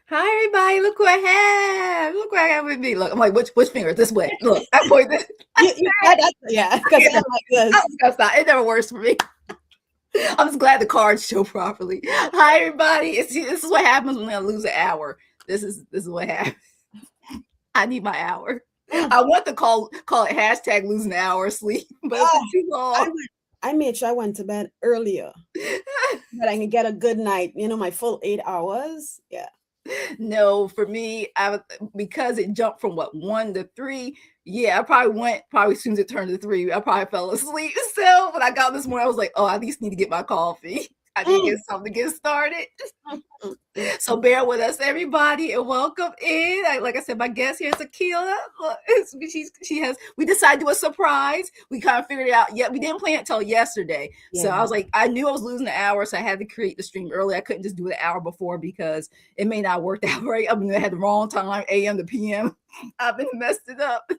Hi, everybody. Look who I have. Look what I have with me. Look, I'm like, which finger? This way. Look, I point this. Yeah, because I'm like this. It never works for me. I'm just glad the cards show properly. Hi, everybody. This is what happens when I lose an hour. This is what happens. I need my hour. I want to call it hashtag losing an hour of sleep, but it's too long. I made sure I went to bed earlier, that I can get a good night. My full 8 hours. Yeah. No, for me, because it jumped from 1 to 3. Yeah, I probably as soon as it turned to 3, I probably fell asleep. So when I got this morning, I was like, oh, I at least need to get my coffee. I need to get something to get started. So bear with us, everybody, and welcome in. Like I said, my guest here is Akela. We decided to do a surprise. We kind of figured it out. We didn't plan it until yesterday. Yeah. So I was like, I knew I was losing an hour, so I had to create the stream early. I couldn't just do it an hour before because it may not work out right. I mean, I had the wrong time, AM to PM. I've been messed it up.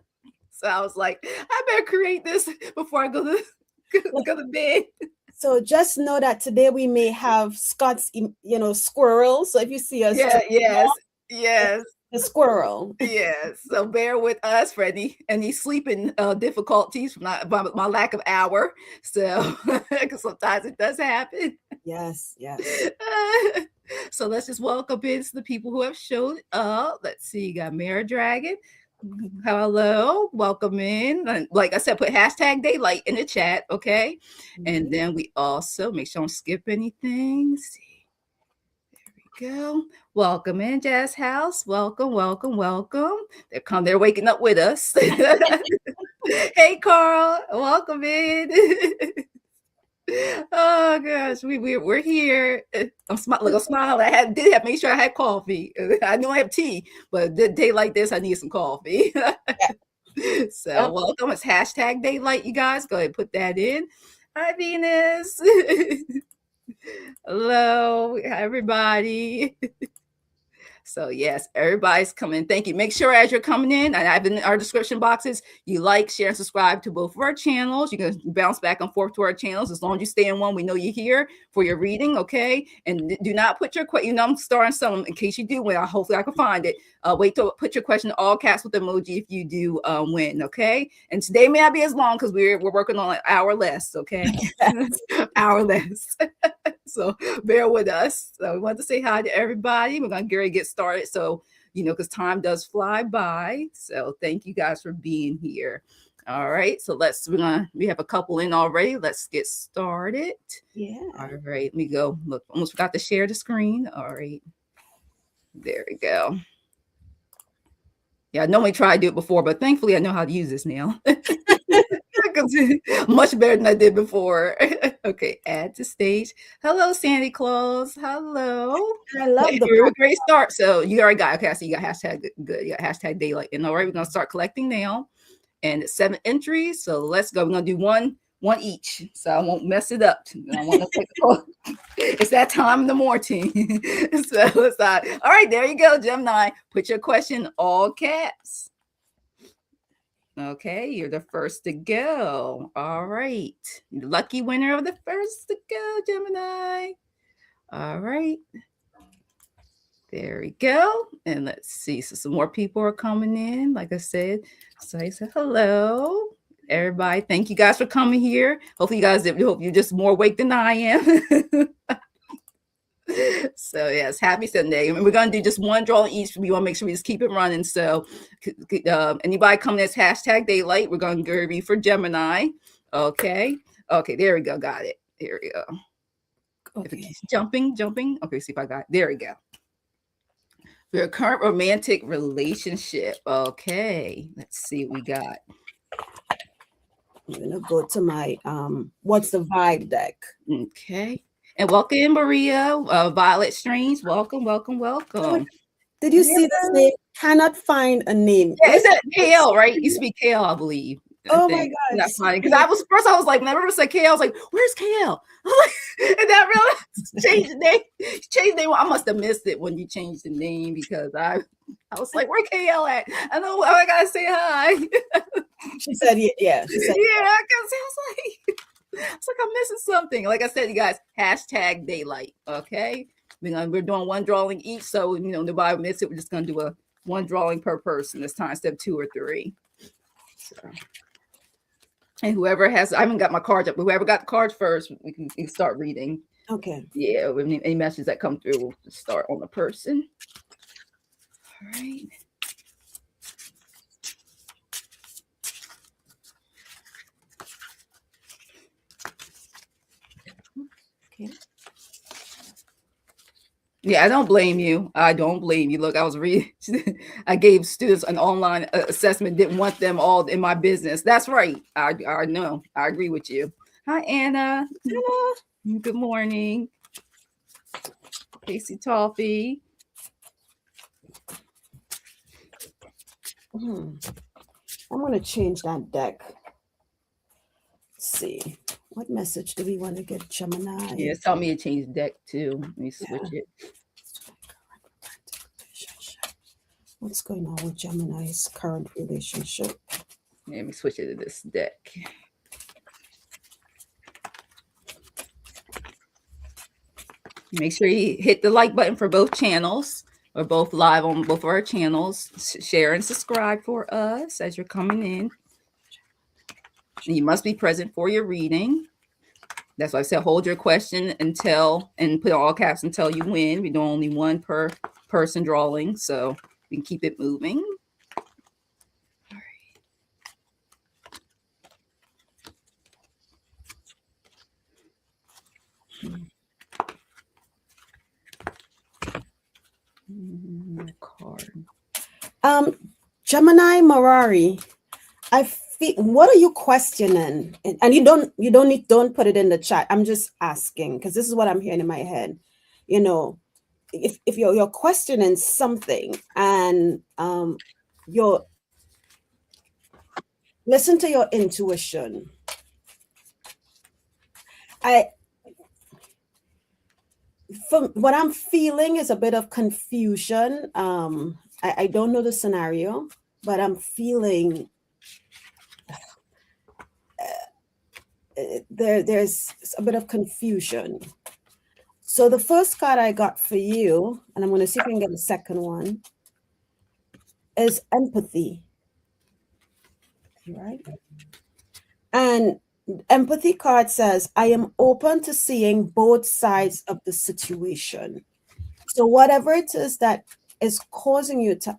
So I was like, I better create this before I go to bed. So just know that today we may have Scott's, squirrel. So if you see us, yes, the squirrel. Yes. So bear with us for any sleeping difficulties from my lack of hour. So because sometimes it does happen. Yes. So let's just welcome in the people who have showed up. Let's see, you got Mara Dragon. Hello, welcome in. And like I said, put hashtag daylight in the chat, okay? Mm-hmm. And then we also make sure I don't skip anything. Let's see, there we go. Welcome in, Jazz House. Welcome. They're waking up with us. Hey, Carl, welcome in. Oh gosh, we're here. I'm smiling. I did have make sure I had coffee. I know I have tea, but a day like this, I need some coffee. So welcome. It's hashtag daylight, you guys. Go ahead and put that in. Hi, Venus. Hello, everybody. So yes, everybody's coming. Thank you. Make sure as you're coming in, and I've been in our description boxes, you like, share, and subscribe to both of our channels. You can bounce back and forth to our channels. As long as you stay in one, we know you're here for your reading, okay? And do not put your question, I'm starting some in case you do win. Hopefully I can find it. Wait till put your question in all caps with emoji if you do win, okay? And today may not be as long because we're working on an hour less, okay? Hour less. So bear with us. So we want to say hi to everybody. We're going to get started. So, because time does fly by. So thank you guys for being here. All right. So we have a couple in already. Let's get started. Yeah. All right. Let me go. Look, almost forgot to share the screen. All right. There we go. Yeah, I normally try to do it before, but thankfully I know how to use this now. Much better than I did before. Okay, add to stage. Hello, Sandy Claus. Hello. I love the great start. So you already got, okay, so you got hashtag good. You got hashtag daylight. And all right, we're going to start collecting now. And it's 7 entries. So let's go. We're going to do one each. So I won't mess it up. I want to take it's that time in the morning. So it's all right, there you go, Gemini. Put your question all caps. Okay, you're the first to go. All right. Lucky winner of the first to go, Gemini. All right. There we go. And let's see. So some more people are coming in. Like I said, so I said hello, everybody. Thank you guys for coming here. Hopefully hope you're just more awake than I am. So yes, happy Sunday. And we're going to do just one draw each. We want to make sure we just keep it running. So anybody coming that's hashtag daylight, we're going to go read for Gemini. Okay, there we go. Got it. There we go. Okay. Jumping. Okay, see if I got it. There we go. For your current romantic relationship. Okay, let's see what we got. I'm going to go to my What's the Vibe deck. Okay. And welcome in, Maria, Violet Strange. Welcome. Did you see this name? Cannot find a name. Yeah, is that Kale, right? You speak Kale, I believe. Oh my gosh. That's funny. Because I was like, whenever it said Kale, I was like, where's Kale? And that really changed the name. I must have missed it when you changed the name because I was like, where Kale at? I know I gotta say hi. She said, yeah, she said, Yeah, because I was like, it's like I'm missing something. Like I said, you guys, hashtag daylight. Okay, we're doing one drawing each, so nobody miss it. We're just gonna do a one drawing per person this time instead of 2 or 3. So, and whoever has, I haven't got my cards up, but whoever got the cards first, we can start reading. okay. Yeah, any messages that come through, we'll start on the person. All right. Okay. Yeah, I don't blame you. I don't blame you. Look, I was reading. I gave students an online assessment. Didn't want them all in my business. That's right. I know. I agree with you. Hi, Anna. Hello. Good morning. Casey Toffee. I'm going to change that deck. Let's see. What message do we want to get Gemini? Yeah, tell me to change deck too. Let me switch it. What's going on with Gemini's current relationship? Yeah, let me switch it to this deck. Make sure you hit the like button for both channels. We're both live on both of our channels. Share and subscribe for us as you're coming in. And you must be present for your reading. That's why I said hold your question until, and put all caps, until you win. We do only one per person drawing, so we can keep it moving. All right. Card. Gemini Marari, I feel, what are you questioning? And you don't put it in the chat. I'm just asking because this is what I'm hearing in my head. If you're questioning something and you're listen to your intuition. From what I'm feeling is a bit of confusion. I don't know the scenario, but I'm feeling there's a bit of confusion. So the first card I got for you, and I'm going to see if I can get the second one, is empathy. Right? And empathy card says, I am open to seeing both sides of the situation. So whatever it is that is causing you to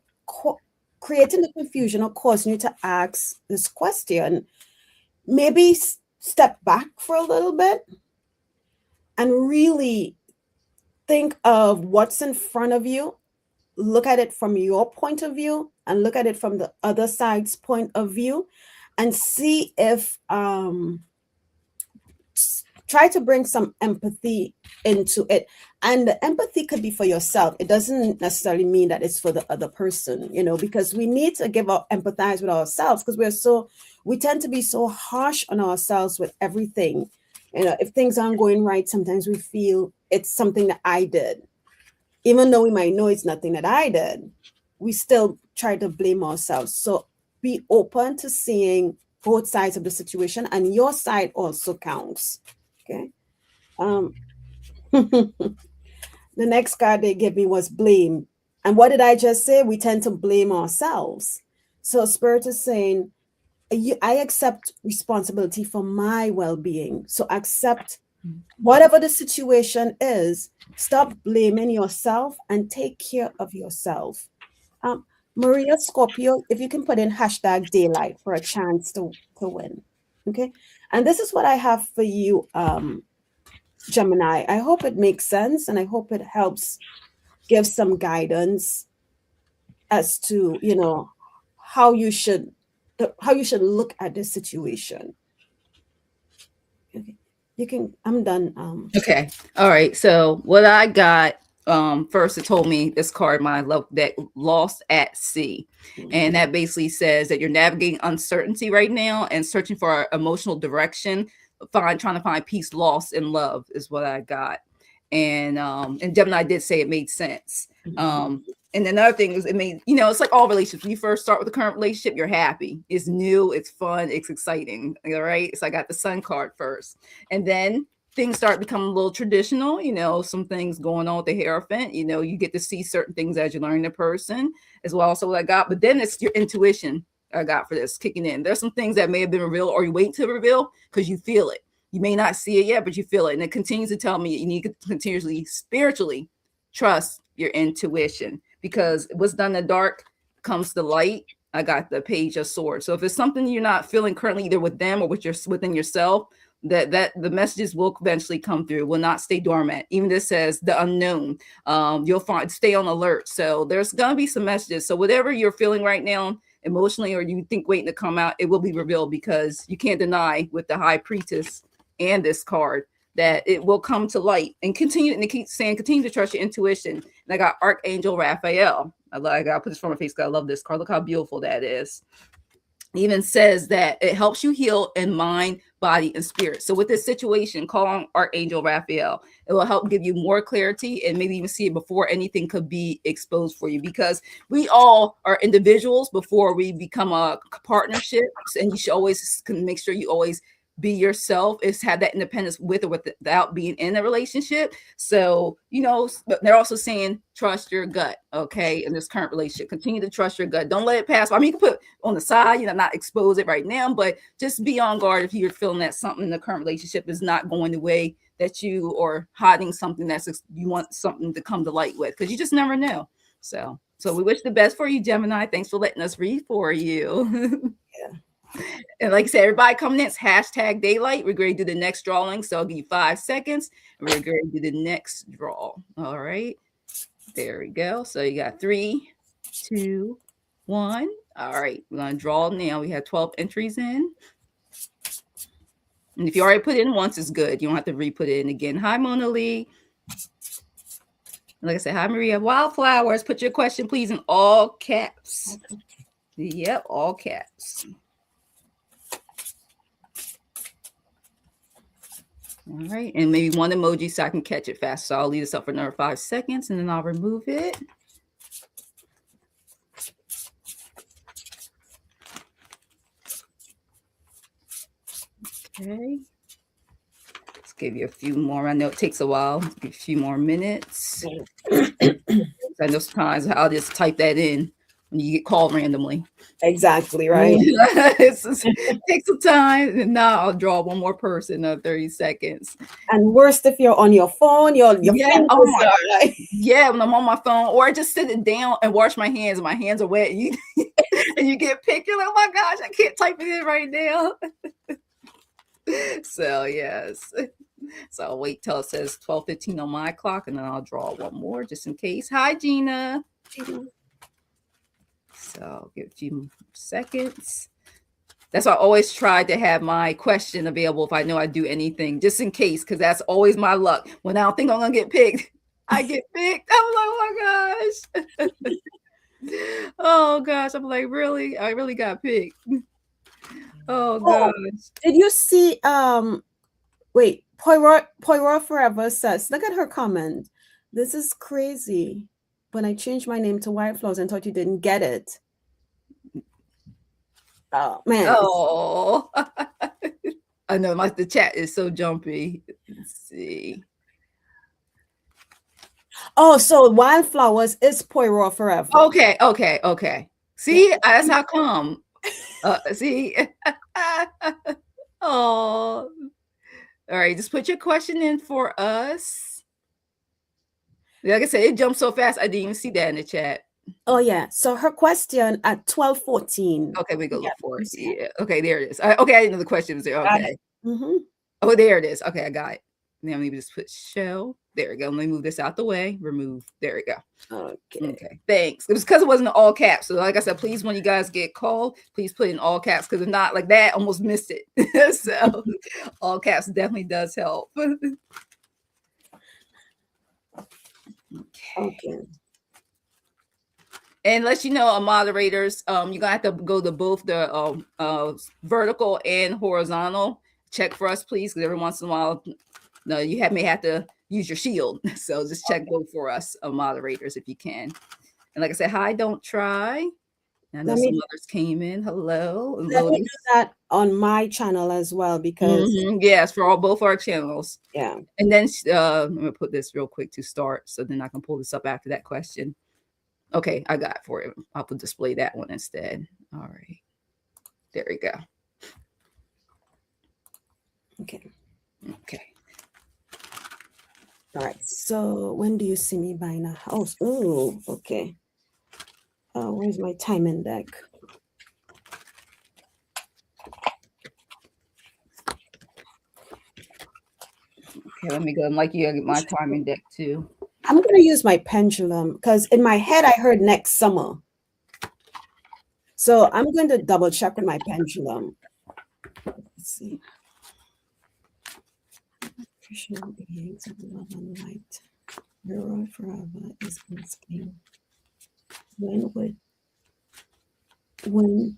creating the confusion or causing you to ask this question, maybe step back for a little bit and really think of what's in front of you. Look at it from your point of view and look at it from the other side's point of view and see if try to bring some empathy into it. And the empathy could be for yourself. It doesn't necessarily mean that it's for the other person, because we need to empathize with ourselves because we tend to be so harsh on ourselves with everything. If things aren't going right, sometimes we feel it's something that I did. Even though we might know it's nothing that I did, we still try to blame ourselves. So be open to seeing both sides of the situation, and your side also counts. Okay. The next card they gave me was blame. And what did I just say? We tend to blame ourselves. So Spirit is saying, I accept responsibility for my well-being. So accept whatever the situation is, stop blaming yourself and take care of yourself. Maria Scorpio, if you can put in hashtag daylight for a chance to win. Okay. And this is what I have for you, Gemini. I hope it makes sense and I hope it helps give some guidance as to, how you should look at this situation. Okay. You can, I'm done. Okay. All right. So what I got, first it told me this card, my love deck, Lost at Sea. And that basically says that you're navigating uncertainty right now and searching for emotional direction, trying to find peace lost in love is what I got. And Gemini did say it made sense. And another thing is, it may, it's like all relationships. When you first start with the current relationship, you're happy. It's new, it's fun, it's exciting. All right. So I got the sun card first. And then things start becoming a little traditional, some things going on with the Hierophant. You get to see certain things as you learn the person as well. So what I got, but then it's your intuition I got for this kicking in. There's some things that may have been revealed or you wait to reveal because you feel it. You may not see it yet, but you feel it. And it continues to tell me you need to continuously spiritually trust your intuition, because what's done in the dark comes to light. I got the Page of Swords. So if it's something you're not feeling currently, either with them or within yourself, that the messages will eventually come through, will not stay dormant. Even this says the unknown. You'll find, stay on alert. So there's gonna be some messages. So whatever you're feeling right now, emotionally, or you think waiting to come out, it will be revealed, because you can't deny with the High Priestess and this card that it will come to light. And continue, and it keeps saying, continue to trust your intuition. And I got Archangel Raphael. I gotta put this from my face because I love this card. Look how beautiful that is. It even says that it helps you heal in mind, body, and spirit. So with this situation, call on Archangel Raphael. It will help give you more clarity and maybe even see it before anything could be exposed for you, because we all are individuals before we become a partnership. And you should always make sure you always be yourself, is have that independence with or without being in a relationship. So, but they're also saying trust your gut, okay, in this current relationship. Continue to trust your gut. Don't let it pass. I mean, you can put on the side, not expose it right now, but just be on guard if you're feeling that something in the current relationship is not going the way that you, or hiding something you want something to come to light with, because you just never know. So we wish the best for you, Gemini. Thanks for letting us read for you. Yeah. And like I said, everybody coming in, it's hashtag daylight. We're going to do the next drawing. So I'll give you 5 seconds and we're going to do the next draw. All right. There we go. So you got 3, 2, 1. All right. We're going to draw now. We have 12 entries in. And if you already put it in once, it's good. You don't have to re-put it in again. Hi, Mona Lee. Like I said, hi, Maria. Wildflowers. Put your question, please, in all caps. Yep, all caps. All right, and maybe one emoji so I can catch it fast. So I'll leave this up for another 5 seconds and then I'll remove it. Okay. Let's give you a few more. I know it takes a while. Give you a few more minutes. I know sometimes I'll just type that in when you get called randomly. Exactly, right. It takes some time, and now I'll draw one more person in 30 seconds. And worst if you're on your phone, your fingers are like... Yeah, when I'm on my phone, or I just sit it down and wash my hands. My hands are wet, and you get picked. You're like, oh my gosh, I can't type it in right now. So yes. So I'll wait till it says 12:15 on my clock, and then I'll draw one more just in case. Hi, Gina. So I'll give a few seconds. That's why I always try to have my question available if I know I do anything, just in case, because that's always my luck. When I don't think I'm going to get picked, I get picked. I'm like, oh my gosh. Oh gosh. I'm like, really? I really got picked. Oh gosh. Did you see, wait, Poirot Forever says, look at her comment. This is crazy. When I changed my name to White Flowers and thought you didn't get it. Oh man. Oh. I know the chat is so jumpy. Let's see. Oh, so Wildflowers is Poirot Forever. Okay. See, that's how come. See. Oh. All right, just put your question in for us. Like I said, it jumped so fast, I didn't even see that in the chat. Oh, yeah. So her question at 12:14. Okay, we go look for it. Yeah. Okay, there it is. Okay, I didn't know the question was there. Okay. Mm-hmm. Oh, there it is. Okay, I got it. Now maybe just put show. There we go. Let me move this out the way. Remove. There we go. Okay. Thanks. It was because it wasn't all caps. So like I said, please, when you guys get called, please put in all caps, because if not, like that, almost missed it. So all caps definitely does help. Okay. And let you know, moderators, you're gonna have to go to both the vertical and horizontal. Check for us, please, because every once in a while, you may have to use your shield. So just check both for us moderators if you can. And like I said, hi, don't try. I know Let some me others came in. Hello, let me do Lotus. that on my channel as well because Yes, for both our channels. yeah. And then I'm gonna put this real quick to start, so then I can pull this up after that question. Okay, I got it for it. I'll display that one instead. All right, there we go. Okay. Okay. All right. So when do you see me buying a house? Oh, okay. Oh, where's my timing deck? Okay, let me go. And like you, I get my timing deck too. I'm gonna use my pendulum because in my head I heard next summer. So I'm going to double check with my pendulum. Let's see. Krishna beings of love and light. Mirror forever is asking. When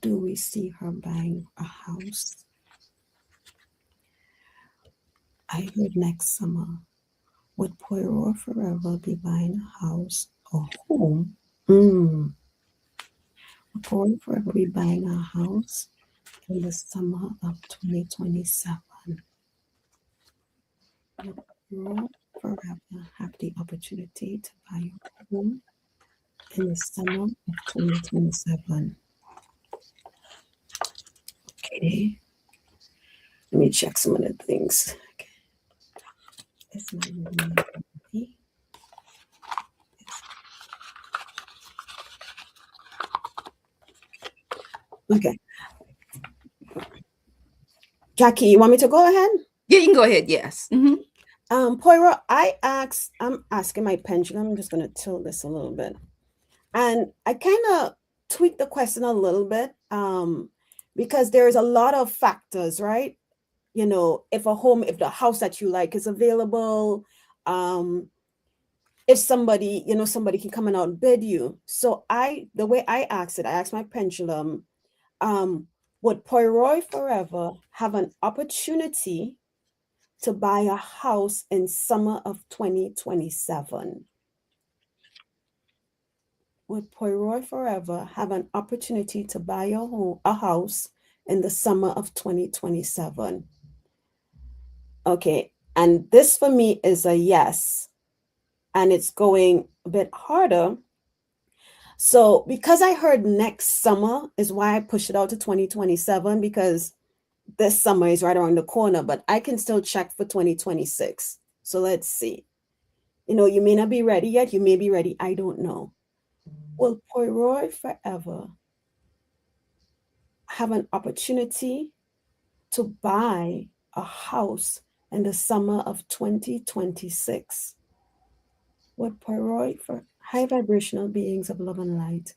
do we see her buying a house? I heard next summer. Would Poirot forever be buying a house or home? Would Poirot forever be buying a house in the summer of 2027? Would Poirot forever have the opportunity to buy a home in the summer of 2027? Okay. Let me check some of the things. Okay. It's not really okay. Jackie, you want me to go ahead? Yeah, you can go ahead. Yes. Poirot, I'm asking my pendulum. I'm just gonna tilt this a little bit. And I kind of tweaked the question a little bit because there's a lot of factors, right? You know, if the house that you like is available, if somebody, somebody can come and outbid you. So the way I asked it, I asked my pendulum, would Poirot forever have an opportunity to buy a house in summer of 2027? Would Poirot forever have an opportunity to buy a house in the summer of 2027? Okay, and this for me is a yes, and it's going a bit harder. So because I heard next summer is why I pushed it out to 2027, because this summer is right around the corner, but I can still check for 2026. So let's see. You may not be ready yet. You may be ready. I don't know. Will Poirot forever have an opportunity to buy a house in the summer of 2026? Would Poirot, for high vibrational beings of love and light,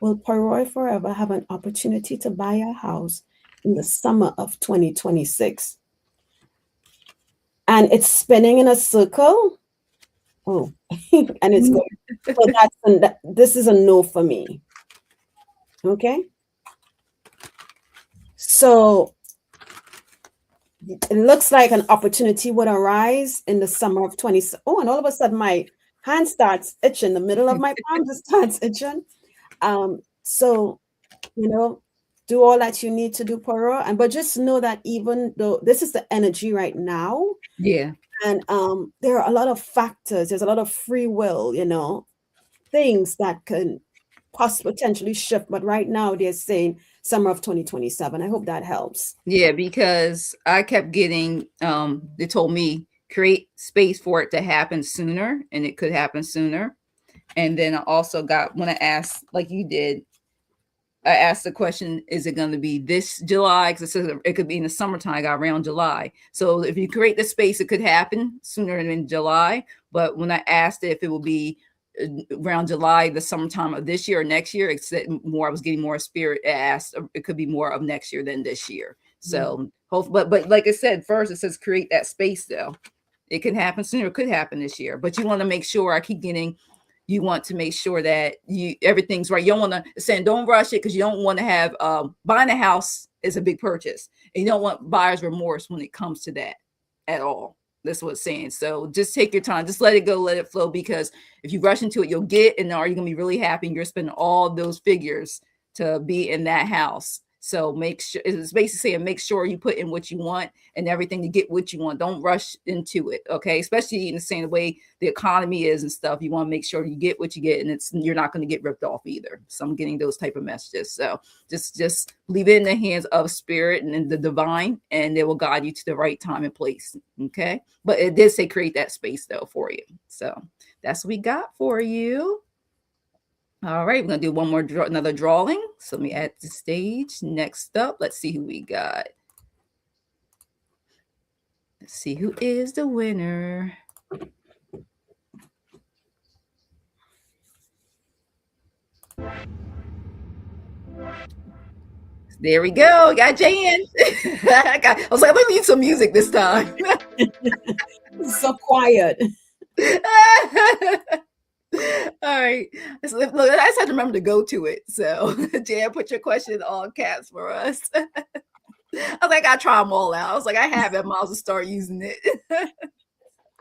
will Poirot forever have an opportunity to buy a house in the summer of 2026? And it's spinning in a circle. Oh, and it's going. So this is a no for me. Okay. So it looks like an opportunity would arise in the summer of 20. Oh, and all of a sudden my hand starts itching. The middle of my palm just starts itching. So, do all that you need to do, Poirot. But just know that even though this is the energy right now, Yeah. and there are a lot of factors. There's a lot of free will, things that can potentially shift. But right now they're saying summer of 2027. I hope that helps. Yeah, because I kept getting they told me create space for it to happen sooner, and it could happen sooner. And then I also got, when I asked like you did, I asked the question, is it going to be this July? Because it could be in the summertime. I got around July. So if you create the space, it could happen sooner than July. But when I asked if it will be around July, the summertime of this year or next year, I was getting more spirit asked. It could be more of next year than this year. So, but like I said, first it says create that space though. It can happen sooner. It could happen this year. But you want to make sure, I keep getting, you want to make sure that everything's right. You don't want to say, don't rush it, because you don't want to have buying a house is a big purchase. And you don't want buyer's remorse when it comes to that at all. That's what it's saying. So just take your time, just let it go, let it flow. Because if you rush into it, you'll get, and are you gonna be really happy? And you're spending all those figures to be in that house. So make sure, it's basically saying make sure you put in what you want and everything to get what you want. Don't rush into it, okay? Especially in the same way the economy is and stuff. You want to make sure you get what you get, and it's you're not going to get ripped off either. So I'm getting those type of messages. So just leave it in the hands of spirit and in the divine, and it will guide you to the right time and place. Okay, but it did say create that space though for you. So that's what we got for you. All right, we're gonna do one more another drawing. So let me add the stage. Next up, let's see who we got. Let's see who is the winner. There we go. Got Jan. I was like, let me need some music this time. So quiet. All right. So, look, I just had to remember to go to it. So, Jan, put your question in all caps for us. I was like, I try them all out. I was like, I have it. I might as well start using it.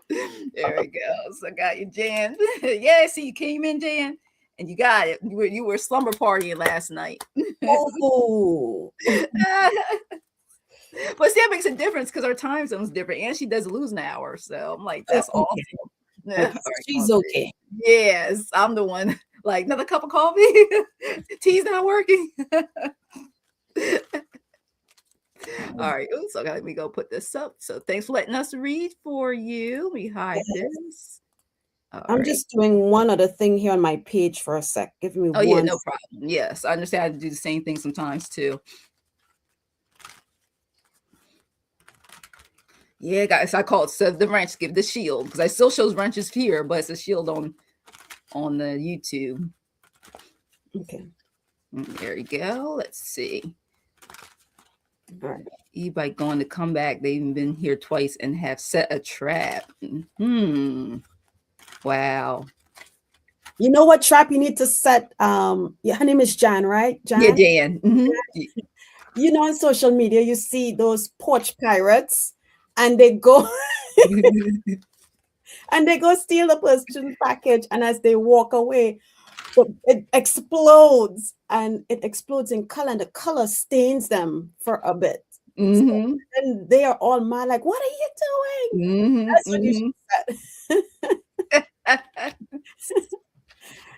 There we go. So, I got you, Jan. Yeah, see, you came in, Jan, and you got it. You were slumber partying last night. Oh. But see, that makes a difference because our time zone's different, and she does lose an hour. So I'm like, that's awesome. Okay. Yeah. Okay. So she's okay. Yes, I'm the one. Like another cup of coffee. Tea's not working. All right. Oops, so let me go put this up. So thanks for letting us read for you. We hide this. All I'm right. just doing one other thing here on my page for a sec. Give me Oh yeah, one. no problem. Yes, I understand. I have to do the same thing sometimes too. Yeah, guys, I call it the wrench. Give the shield because I still shows wrenches here, but it's a shield on the YouTube. Okay. There we go. Let's see. All right. E-bike going to come back. They've even been here twice and have set a trap. Wow. You know what trap you need to set? Yeah, her name is Jan, right? Jan? Yeah, Jan. You know, on social media, you see those porch pirates and they go and they go steal the person's package, and as they walk away, it explodes, and it explodes in color, and the color stains them for a bit. So, and they are all mad, like, what are you doing? That's what you should say.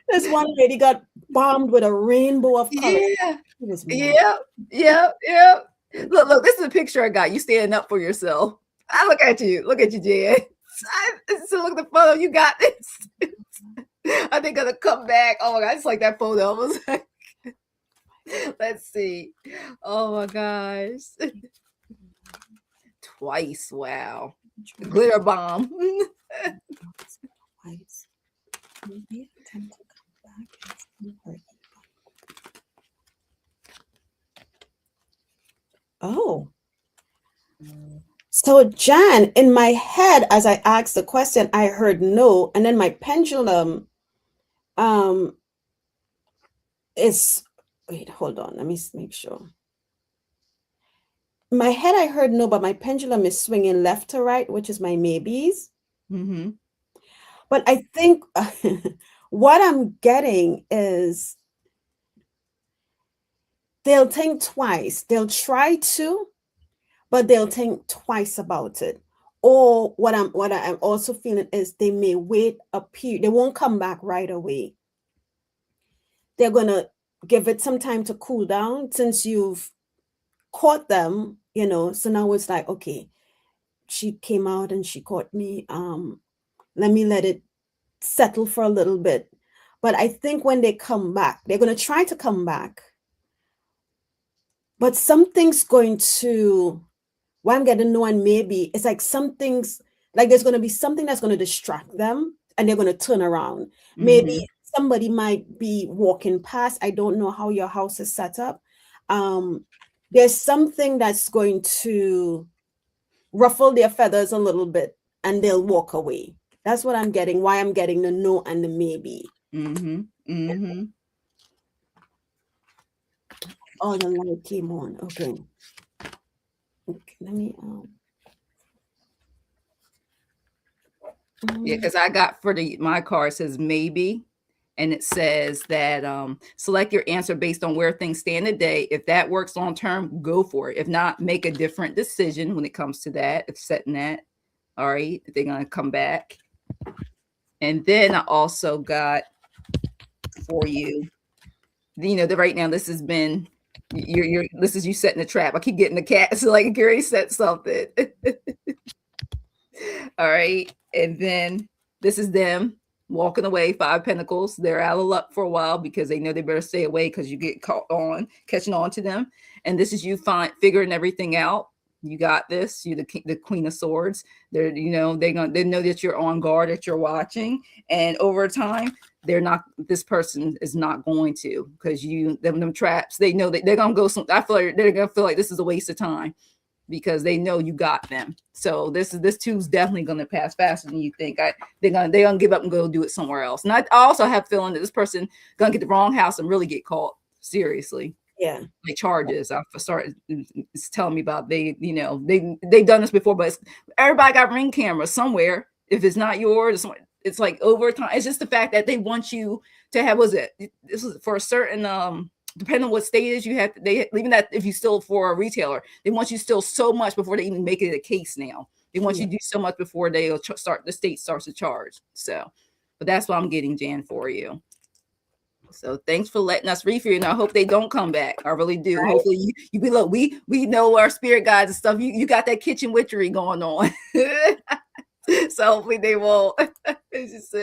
This one lady got bombed with a rainbow of colors. Yeah. Yeah. Look, this is a picture I got. You standing up for yourself. I look at you. Look at you, Jan. So look at the photo. You got this. I think gonna come back. Oh my god, it's like that photo. I was like, let's see. Oh my gosh. Twice. Wow. Glitter bomb. Twice. Maybe attempt to come back. Oh. So, Jan, in my head, as I asked the question, I heard no, and then my pendulum is, wait, hold on, let me make sure. In my head, I heard no, but my pendulum is swinging left to right, which is my maybes. But I think what I'm getting is they'll think twice. They'll try to, but they'll think twice about it. Or what I'm also feeling is they may wait a period. They won't come back right away. They're gonna give it some time to cool down since you've caught them, you know. So now it's like, okay, she came out and she caught me. Let me let it settle for a little bit. But I think when they come back, they're gonna try to come back. But something's going to, why I'm getting no, and maybe it's like something's like there's going to be something that's going to distract them and they're going to turn around. Maybe somebody might be walking past. I don't know how your house is set up. There's something that's going to ruffle their feathers a little bit and they'll walk away. That's what I'm getting. Why I'm getting the no and the maybe. Oh, the light came on. Okay. Okay, let me Yeah, because I got for my card says maybe, and it says that select your answer based on where things stand today. If that works long term, go for it. If not, make a different decision when it comes to that. If setting that, all right, if they're gonna come back. And then I also got for you, the right now this has been you're this is you setting the trap. I keep getting the cat, so like Gary said something. All right. And then this is them walking away, 5 pentacles. They're out of luck for a while because they know they better stay away because you get caught on, catching on to them. And this is you figuring everything out. You got this. You're the Queen of Swords. They're, they know that you're on guard, that you're watching. And over time, this person is not going to, because them traps, they know that they're going to go I feel like they're going to feel like this is a waste of time, because they know you got them. So this two's definitely going to pass faster than you think. They're gonna give up and go do it somewhere else. And I also have a feeling that this person gonna get the wrong house and really get caught seriously. Yeah, like charges. I started it's telling me about they've done this before, but everybody got Ring cameras somewhere. If it's not yours, it's like over time. It's just the fact that they want you to have. This was for a certain depending on what state is, you have even that if you steal for a retailer, they want you to steal so much before they even make it a case. Now they want you to do so much before they'll the state starts to charge. So, but that's what I'm getting, Jan, for you. So thanks for letting us read for you. And I hope they don't come back. I really do. Right. Hopefully you be look, we know our spirit guides and stuff. You got that kitchen witchery going on. So hopefully they won't. It's just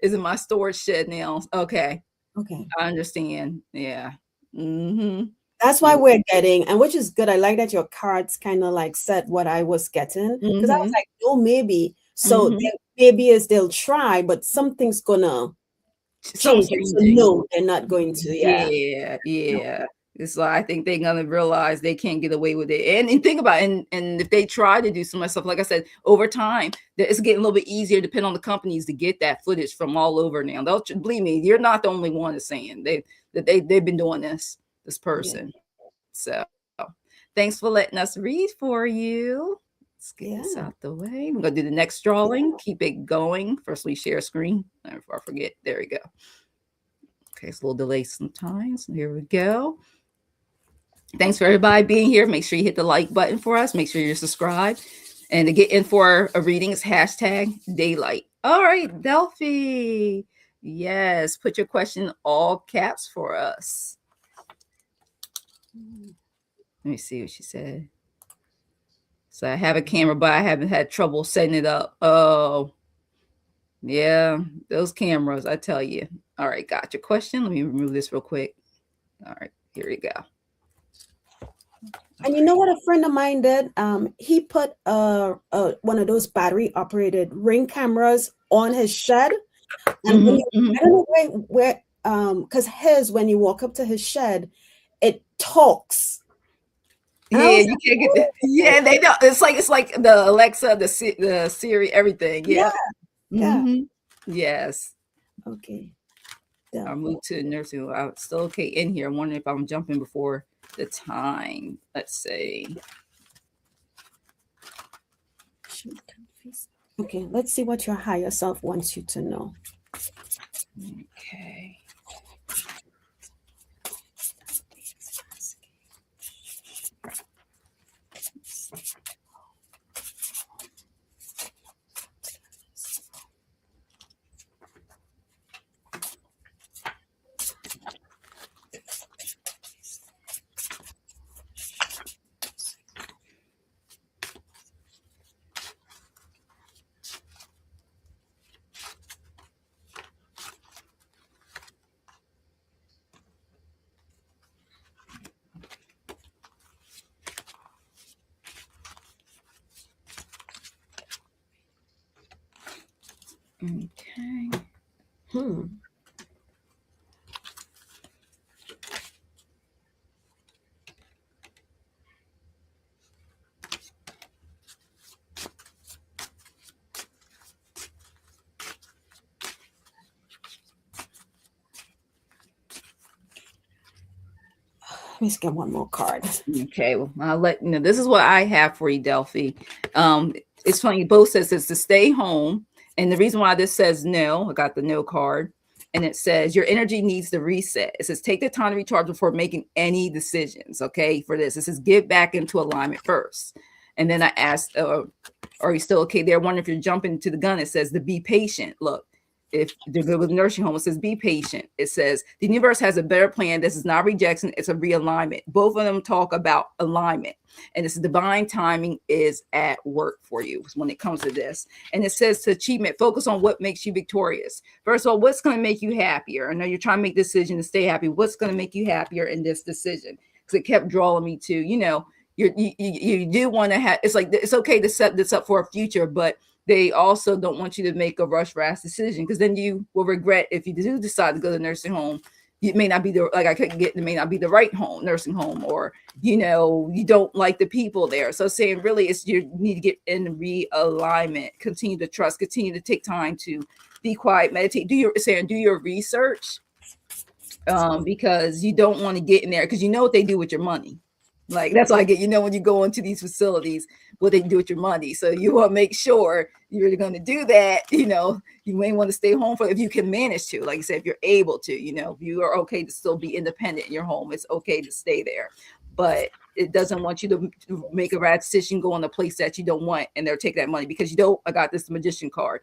is in my storage shed now. Okay. I understand. Yeah. Mm-hmm. That's why we're getting, and which is good. I like that your cards kind of like said what I was getting, because I was like, no, maybe. So maybe is they'll try, but something's gonna change it. So no, they're not going to. Yeah. It's like, I think they're gonna realize they can't get away with it. And think about it, and if they try to do some of that stuff, like I said, over time, it's getting a little bit easier, depending on the companies, to get that footage from all over now. They'll believe me, you're not the only one that's saying they've been doing this person. Yeah. So thanks for letting us read for you. Let's get this out the way. We're gonna do the next drawing. Keep it going. First, we share screen. Before I forget, there we go. Okay, it's a little delay sometimes. Here we go. Thanks for everybody being here. Make sure you hit the like button for us. Make sure you're subscribed. And to get in for a reading, it's #daylight. All right, Delphi. Yes, put your question in all caps for us. Let me see what she said. So I have a camera, but I haven't had trouble setting it up. Oh, yeah, those cameras, I tell you. All right, got your question. Let me remove this real quick. All right, here we go. And you know what a friend of mine did? He put one of those battery operated Ring cameras on his shed. And I don't know where because when you walk up to his shed, it talks. Yeah, you can't get that. Yeah, they don't. It's like the Alexa, the Siri, everything. Yeah. Yes. Okay. I'll move to the nursing home. I'm still okay in here. I'm wondering if I'm jumping before the time. Let's see. Okay, let's see what your higher self wants you to know. Okay. Okay. Let's get one more card. Okay, well, I'll let you know. This is what I have for you, Delphi. It's funny. Both says it's to stay home And the reason why this says no, I got the no card, and it says your energy needs to reset. It says take the time to recharge before making any decisions. Okay, for this, it says get back into alignment first. And then I asked, are you still okay there? Wondering if you're jumping to the gun. It says to be patient. Look, if they're good with nursing home, it says be patient. It says the universe has a better plan. This is not rejection, it's a realignment. Both of them talk about alignment. And this divine timing is at work for you when it comes to this. And it says to achievement, focus on what makes you victorious. First of all, what's going to make you happier? I know you're trying to make a decision to stay happy. What's going to make you happier in this decision? Because it kept drawing me to, you do want to have, it's like, it's okay to set this up for a future, but they also don't want you to make a rash decision, because then you will regret if you do decide to go to the nursing home. It may not be it may not be the right nursing home, or, you don't like the people there. So saying really it's you need to get in realignment, continue to trust, continue to take time to be quiet, meditate, do your research, because you don't want to get in there because you know what they do with your money. Like that's what I get, when you go into these facilities, what they do with your money. So you want to make sure you're going to do that. You may want to stay home if you can manage to, like you said, if you're able to, if you are okay to still be independent in your home, it's okay to stay there. But it doesn't want you to make a bad decision, go on a place that you don't want, and they'll take that money because I got this magician card.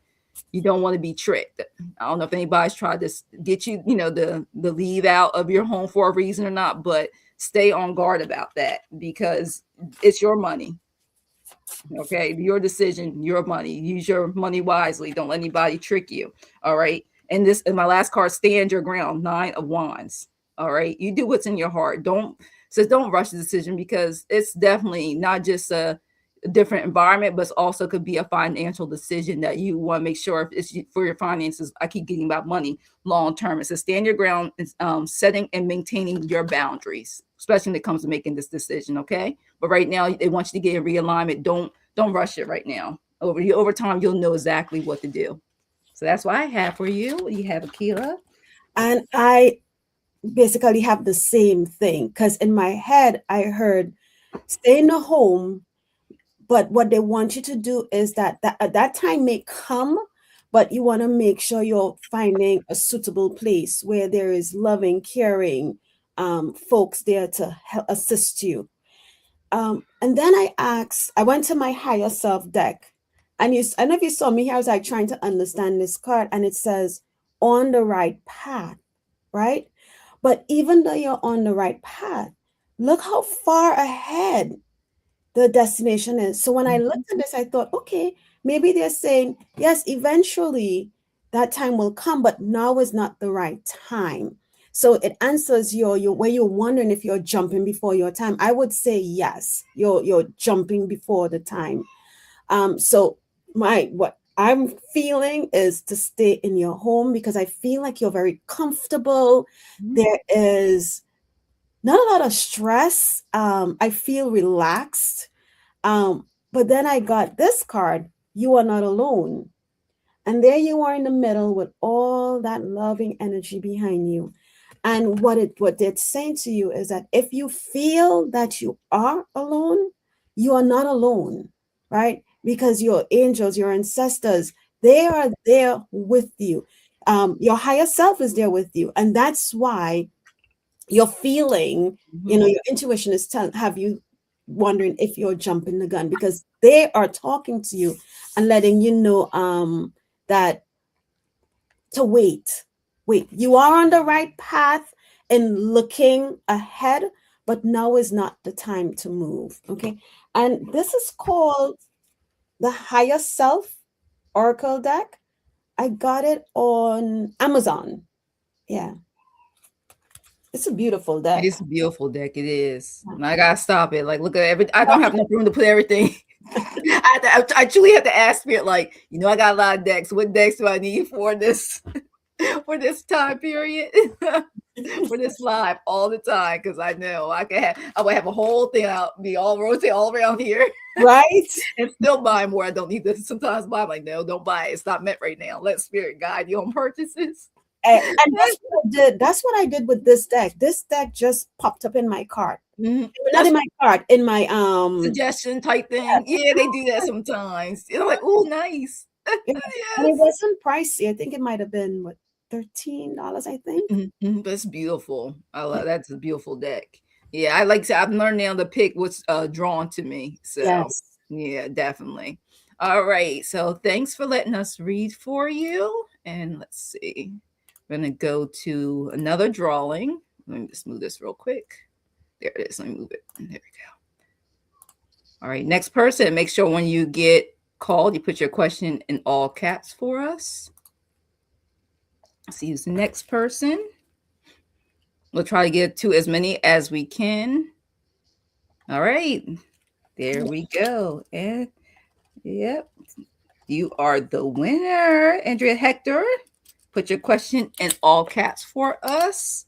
You don't want to be tricked. I don't know if anybody's tried to get you, the leave out of your home for a reason or not, but stay on guard about that because it's your money. Okay, your decision, your money. Use your money wisely. Don't let anybody trick you. All right. And my last card, stand your ground. 9 of Wands. All right. You do what's in your heart. Don't rush the decision, because it's definitely not just a different environment, but also could be a financial decision that you want to make sure if it's for your finances. I keep getting about money long term. It says stand your ground, setting and maintaining your boundaries, especially when it comes to making this decision. Okay, but right now they want you to get in realignment. Don't rush it right now. Over time, you'll know exactly what to do. So that's what I have for you. You have Akela. And I basically have the same thing, because in my head I heard stay in the home, but what they want you to do is that time may come, but you want to make sure you're finding a suitable place where there is loving, caring folks there to assist you. And then I went to my higher self deck, and I don't know if you saw me here, I was like trying to understand this card, and it says on the right path, right? But even though you're on the right path, look how far ahead the destination is. So when I looked at this, I thought, okay, maybe they're saying, yes, eventually that time will come, but now is not the right time. So it answers where you're wondering if you're jumping before your time. I would say yes, you're jumping before the time. So what I'm feeling is to stay in your home, because I feel like you're very comfortable. There is not a lot of stress. I feel relaxed. But then I got this card, you are not alone. And there you are in the middle with all that loving energy behind you. And what it's saying to you is that if you feel that you are alone, you are not alone, right? Because your angels, your ancestors, they are there with you. Your higher self is there with you. And that's why you're feeling, your intuition is have you wondering if you're jumping the gun, because they are talking to you and letting you know that to wait. You are on the right path and looking ahead, but now is not the time to move. Okay. And this is called the Higher Self Oracle deck. I got it on Amazon. Yeah. It's a beautiful deck. It's a beautiful deck. It is. I gotta stop it. Like, look at I don't have enough room to put everything. I truly have to ask Spirit, like, I got a lot of decks. What decks do I need for this for this time period? For this live all the time, because I know I would have a whole thing out, be all rotate all around here, right? And still buy more. I don't need to sometimes buy. I'm like, no, don't buy it. It's not meant right now. Let Spirit guide you on purchases. And that's what I did with this deck. This deck just popped up in my cart. Not in my cart, in my suggestion type thing. Yeah, they do that sometimes. Like, oh, nice. Yeah. And it Yes. wasn't pricey. I think it might have been what, $13, I think. That's beautiful. I love that's a beautiful deck. Yeah, I like to. I've learned now to pick what's drawn to me. So Yes. yeah, definitely. All right. So thanks for letting us read for you. And let's see. We're gonna go to another drawing. Let me just move this real quick. There it is. Let me move it. There we go. All right. Next person. Make sure when you get called, you put your question in all caps for us. Let's see who's the next person. We'll try to get to as many as we can. All right. There we go. And yep, you are the winner, Andrea Hector. Put your question in all caps for us.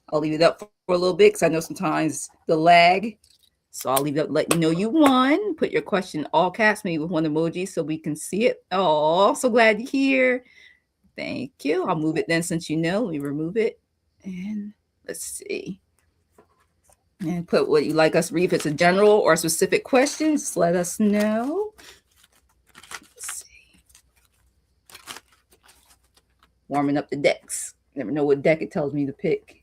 I'll leave it up for a little bit because I know sometimes the lag. So I'll leave it up, let you know you won. Put your question in all caps, maybe with one emoji so we can see it. Oh, so glad you're here. Thank you. I'll move it then since you know. Let me remove it. And let's see. And put what you like us to read. If it's a general or specific question, just let us know. Let's see. Warming up the decks. Never know what deck it tells me to pick.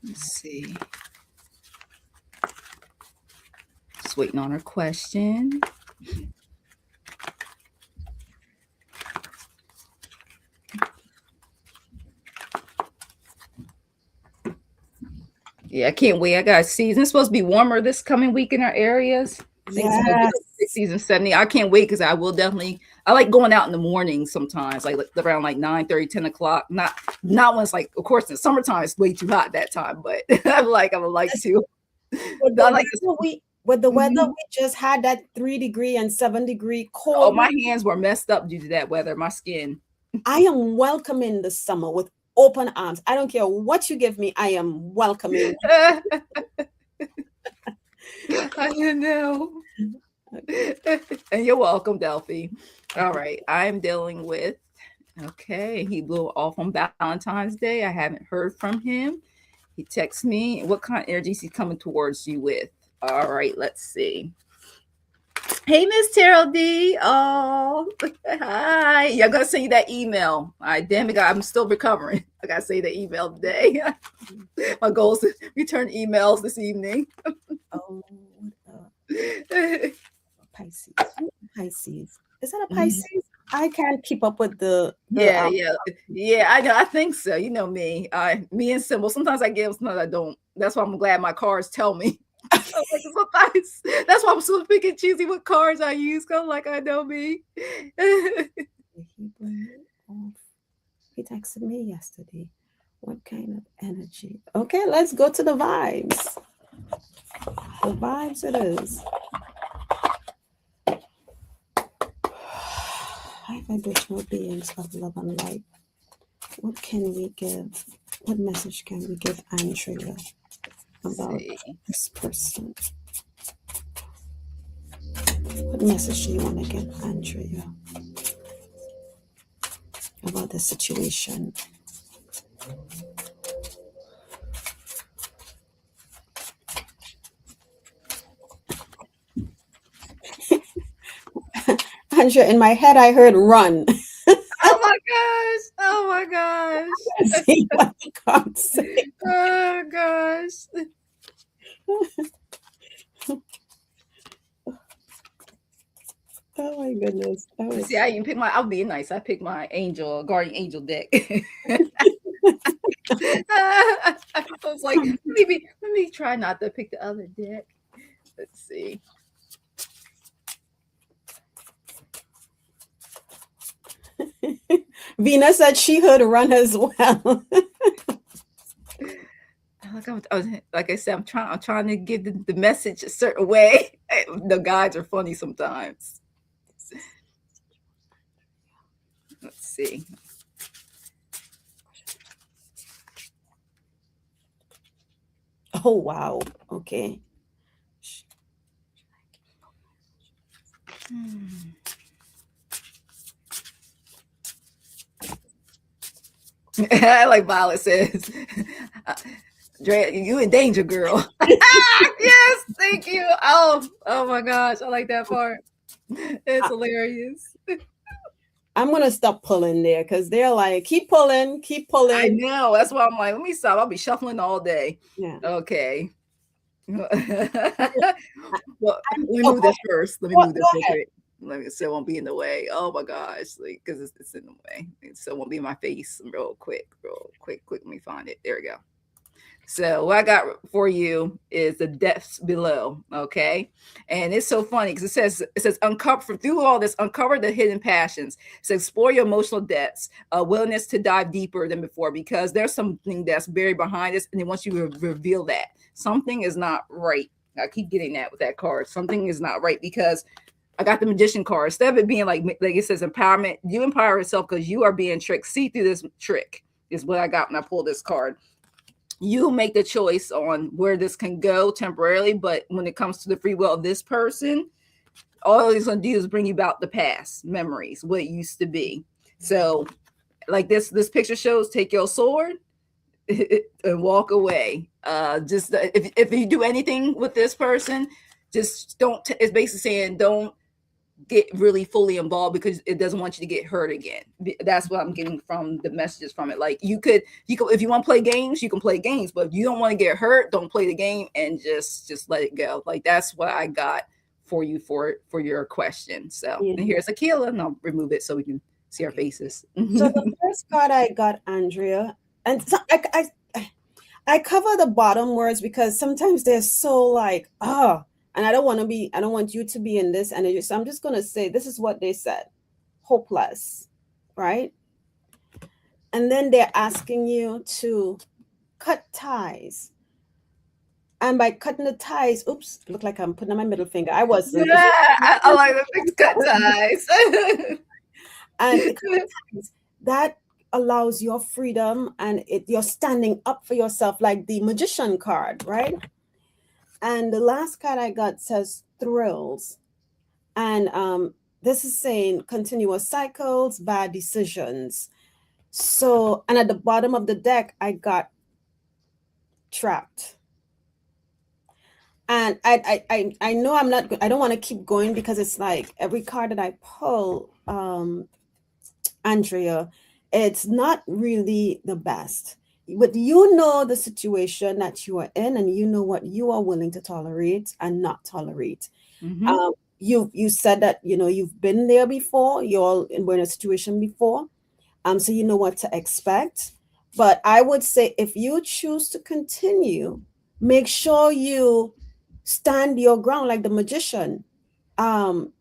Let's see. Just waiting on her question. Yeah, I can't wait. I got season. It's supposed to be warmer this coming week in our areas. I think it's supposed to Yes. be 60s and 70. I can't wait because I will definitely. I like going out in the morning sometimes, like around like 9:30, 10 o'clock. Not when it's like, of course, in summertime it's way too hot that time, but I would like to. With I the like weather with the weather Mhm. we just had, that 3 degree and 7 degree Oh, cold. my hands were messed up due to that weather. My skin. I am welcoming the summer with open arms. I don't care what you give me. I am welcoming. I know. And you're welcome, Delphi. All right. I'm dealing with, okay, he blew off on Valentine's Day. I haven't heard from him. He texts me. What kind of energy is he coming towards you with? All right. Let's see. Hey, Miss Terrell D. Oh, hi. Yeah, I'm going to send you that email. All right. Damn it. I'm still recovering. I got to say the email today. My goal is to return emails this evening. Oh, Pisces. Pisces. Is that a Pisces? I can't keep up with the Yeah. I know. I think so. You know me. Me and Symbol. Sometimes I get them, sometimes I don't. That's why I'm glad my cards tell me. Like, sometimes that's why I'm so picky and choosy what cards I use. Cause like I know me. He texted me yesterday. What kind of energy? Okay, let's go to the vibes. The vibes it is. High vibrational beings of love and light. What can we give? What message can we give Andrea about this person? What message do you want to give Andrea about the situation? Andrea, in my head, I heard run. Oh my gosh. Oh my gosh. See what the cards say. Oh gosh. Oh my goodness. See, I even pick I'll be nice. I picked my guardian angel deck. I was like, let me try not to pick the other deck. Let's see. Venus said she heard run as well. Like I said, I'm trying to give the message a certain way. The guides are funny sometimes. Let's see. Oh wow. Okay. Like Violet says, Drea, you in danger, girl. Yes, thank you. Oh my gosh, I like that part. It's I- hilarious. I'm gonna stop pulling there because they're like, keep pulling, keep I pulling. know. That's why I'm like, let me stop. I'll be shuffling all day. Yeah. Okay. Well, I, let me oh, move this first. Let me go, move go this real ahead. quick. Let me so it won't be in the way. Oh my gosh, like because it's in the way. So it won't be in my face real quick, real quick, quick. Let me find it. There we go. So what I got for you is the depths below. Okay, and it's so funny because it says uncover through all this, uncover the hidden passions. So explore your emotional depths, a willingness to dive deeper than before because there's something that's buried behind us, and then once you reveal that something is not right. I keep getting that with that card. Something is not right because I got the magician card. Instead of it being like it says empowerment, you empower yourself because you are being tricked. See through this trick is what I got when I pulled this card. You make the choice on where this can go temporarily, but when it comes to the free will of this person, all he's going to do is bring you about the past memories, what it used to be. So like this picture shows, take your sword and walk away. Just if you do anything with this person, just don't. It's basically saying don't get really fully involved because it doesn't want you to get hurt again. That's what I'm getting from the messages from it. Like you could if you want to play games, you can play games, but if you don't want to get hurt, don't play the game and just let it go. Like that's what I got for you for your question. So Yeah. and here's Akela, and I'll remove it so we can see our faces. So the first card I got, Andrea, and so I cover the bottom words because sometimes they're so like, oh, and I don't want you to be in this energy. So I'm just gonna say this is what they said. Hopeless, right? And then they're asking you to cut ties. And by cutting the ties, oops, look like I'm putting on my middle finger. I wasn't. Yeah, I like the fixed cut ties. And it ties, that allows your freedom and you're standing up for yourself like the magician card, right? And the last card I got says thrills. And this is saying continuous cycles, bad decisions. So, and at the bottom of the deck, I got trapped. And I know I don't want to keep going because it's like every card that I pull, Andrea, it's not really the best. But you know the situation that you are in, and you know what you are willing to tolerate and not tolerate. Mm-hmm. You said that you know you've been there before. Were in a situation before, so you know what to expect. But I would say if you choose to continue, make sure you stand your ground like the magician. Um,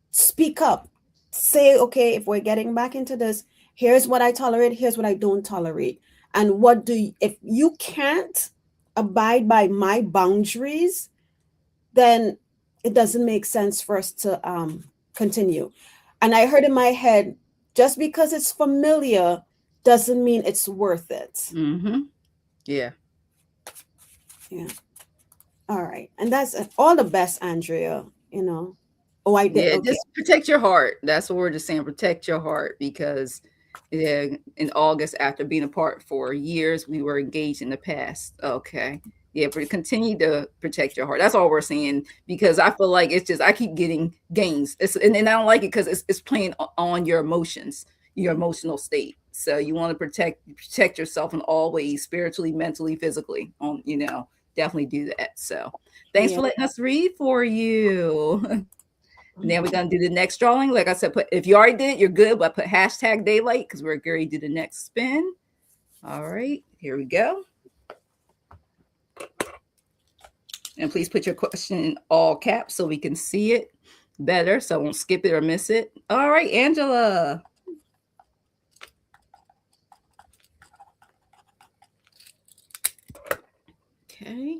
Speak up, say, okay, if we're getting back into this, here's what I tolerate, here's what I don't tolerate. And if you can't abide by my boundaries, then it doesn't make sense for us to continue. And I heard in my head, just because it's familiar doesn't mean it's worth it. Mm-hmm. Yeah. Yeah. All right. And that's all the best, Andrea, you know. Oh, I did. Yeah, Okay. just protect your heart. That's what we're just saying. Protect your heart because yeah, in August, after being apart for years, we were engaged in the past. Okay. Yeah, but continue to protect your heart. That's all we're saying because I feel like it's just I keep getting gains. And I don't like it because it's playing on your emotions, your emotional state. So you want to protect yourself in all ways, spiritually, mentally, physically. Definitely do that. So thanks Yeah. for letting us read for you. Now we're gonna do the next drawing. Like I said, if you already did it, you're good. But put hashtag daylight because we're going to do the next spin. All right, here we go. And please put your question in all caps so we can see it better, so I won't skip it or miss it. All right, Angela. Okay.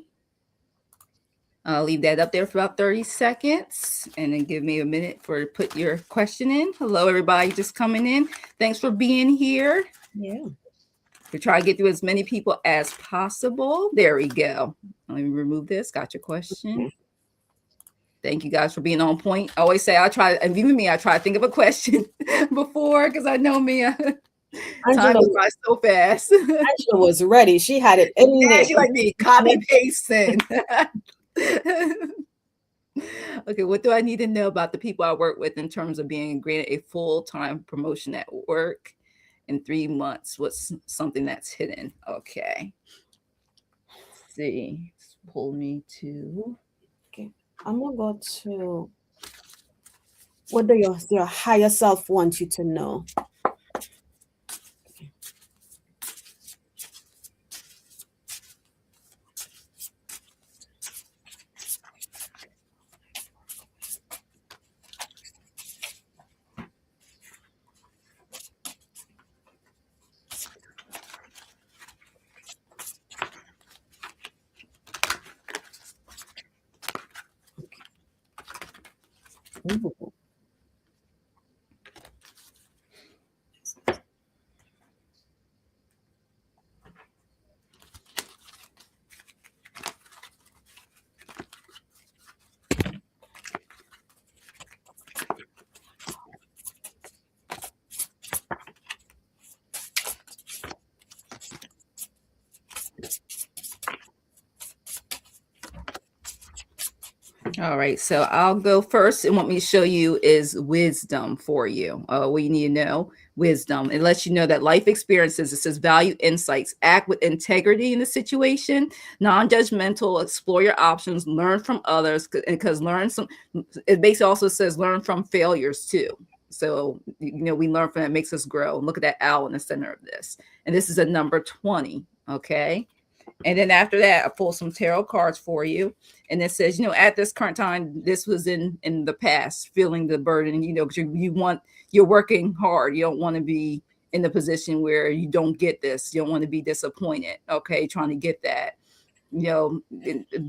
I'll leave that up there for about 30 seconds and then give me a minute for put your question in. Hello, everybody just coming in. Thanks for being here. Yeah. We try to get through as many people as possible. There we go. Let me remove this. Got your question. Thank you guys for being on point. I always say I try, and even me, I try to think of a question before because I know me. Time Angela, goes by so fast. Angela was ready. She had it in Yeah, there. she like me copy pasting. Okay, what do I need to know about the people I work with in terms of being granted a full-time promotion at work in 3 months? What's something that's hidden? Okay, let's see. Let's pull me to. Okay. I'm gonna go to what do your higher self want you to know? Ooh. All right, so I'll go first. And what me to show you is wisdom for you. What you need to know, wisdom. It lets you know that life experiences, it says value insights, act with integrity in the situation, non-judgmental, explore your options, learn from others, because learn some, it basically also says learn from failures too. So, we learn from that, makes us grow. Look at that owl in the center of this. And this is a number 20, okay? And then after that, I pull some tarot cards for you. And it says, at this current time, this was in the past, feeling the burden, because you're working hard. You don't want to be in the position where you don't get this. You don't want to be disappointed. Okay, trying to get that,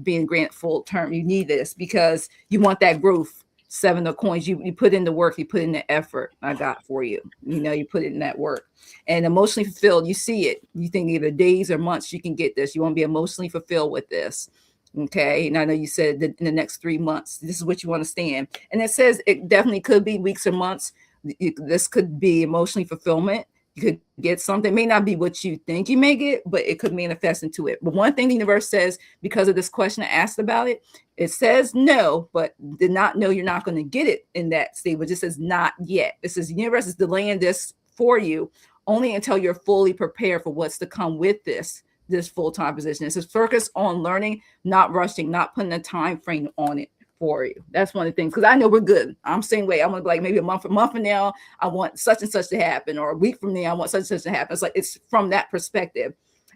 being granted full term. You need this because you want that growth. Seven of coins. You put in the work. You put in the effort. I got for you. You put it in that work. And emotionally fulfilled, you see it. You think either days or months you can get this. You want to be emotionally fulfilled with this. Okay. And I know you said that in the next 3 months, this is what you want to stand. And it says it definitely could be weeks or months. This could be emotionally fulfillment. You could get something. It may not be what you think you may get, but it could manifest into it. But one thing the universe says, because of this question I asked about it, it says no, but did not know you're not going to get it in that state. But it says not yet. It says the universe is delaying this for you only until you're fully prepared for what's to come with this full-time position. It says focus on learning, not rushing, not putting a time frame on it for you. That's one of the things, because I know we're good. I'm same way. I'm gonna be like, maybe a month from now, I want such and such to happen, or a week from now, I want such and such to happen. It's like it's from that perspective.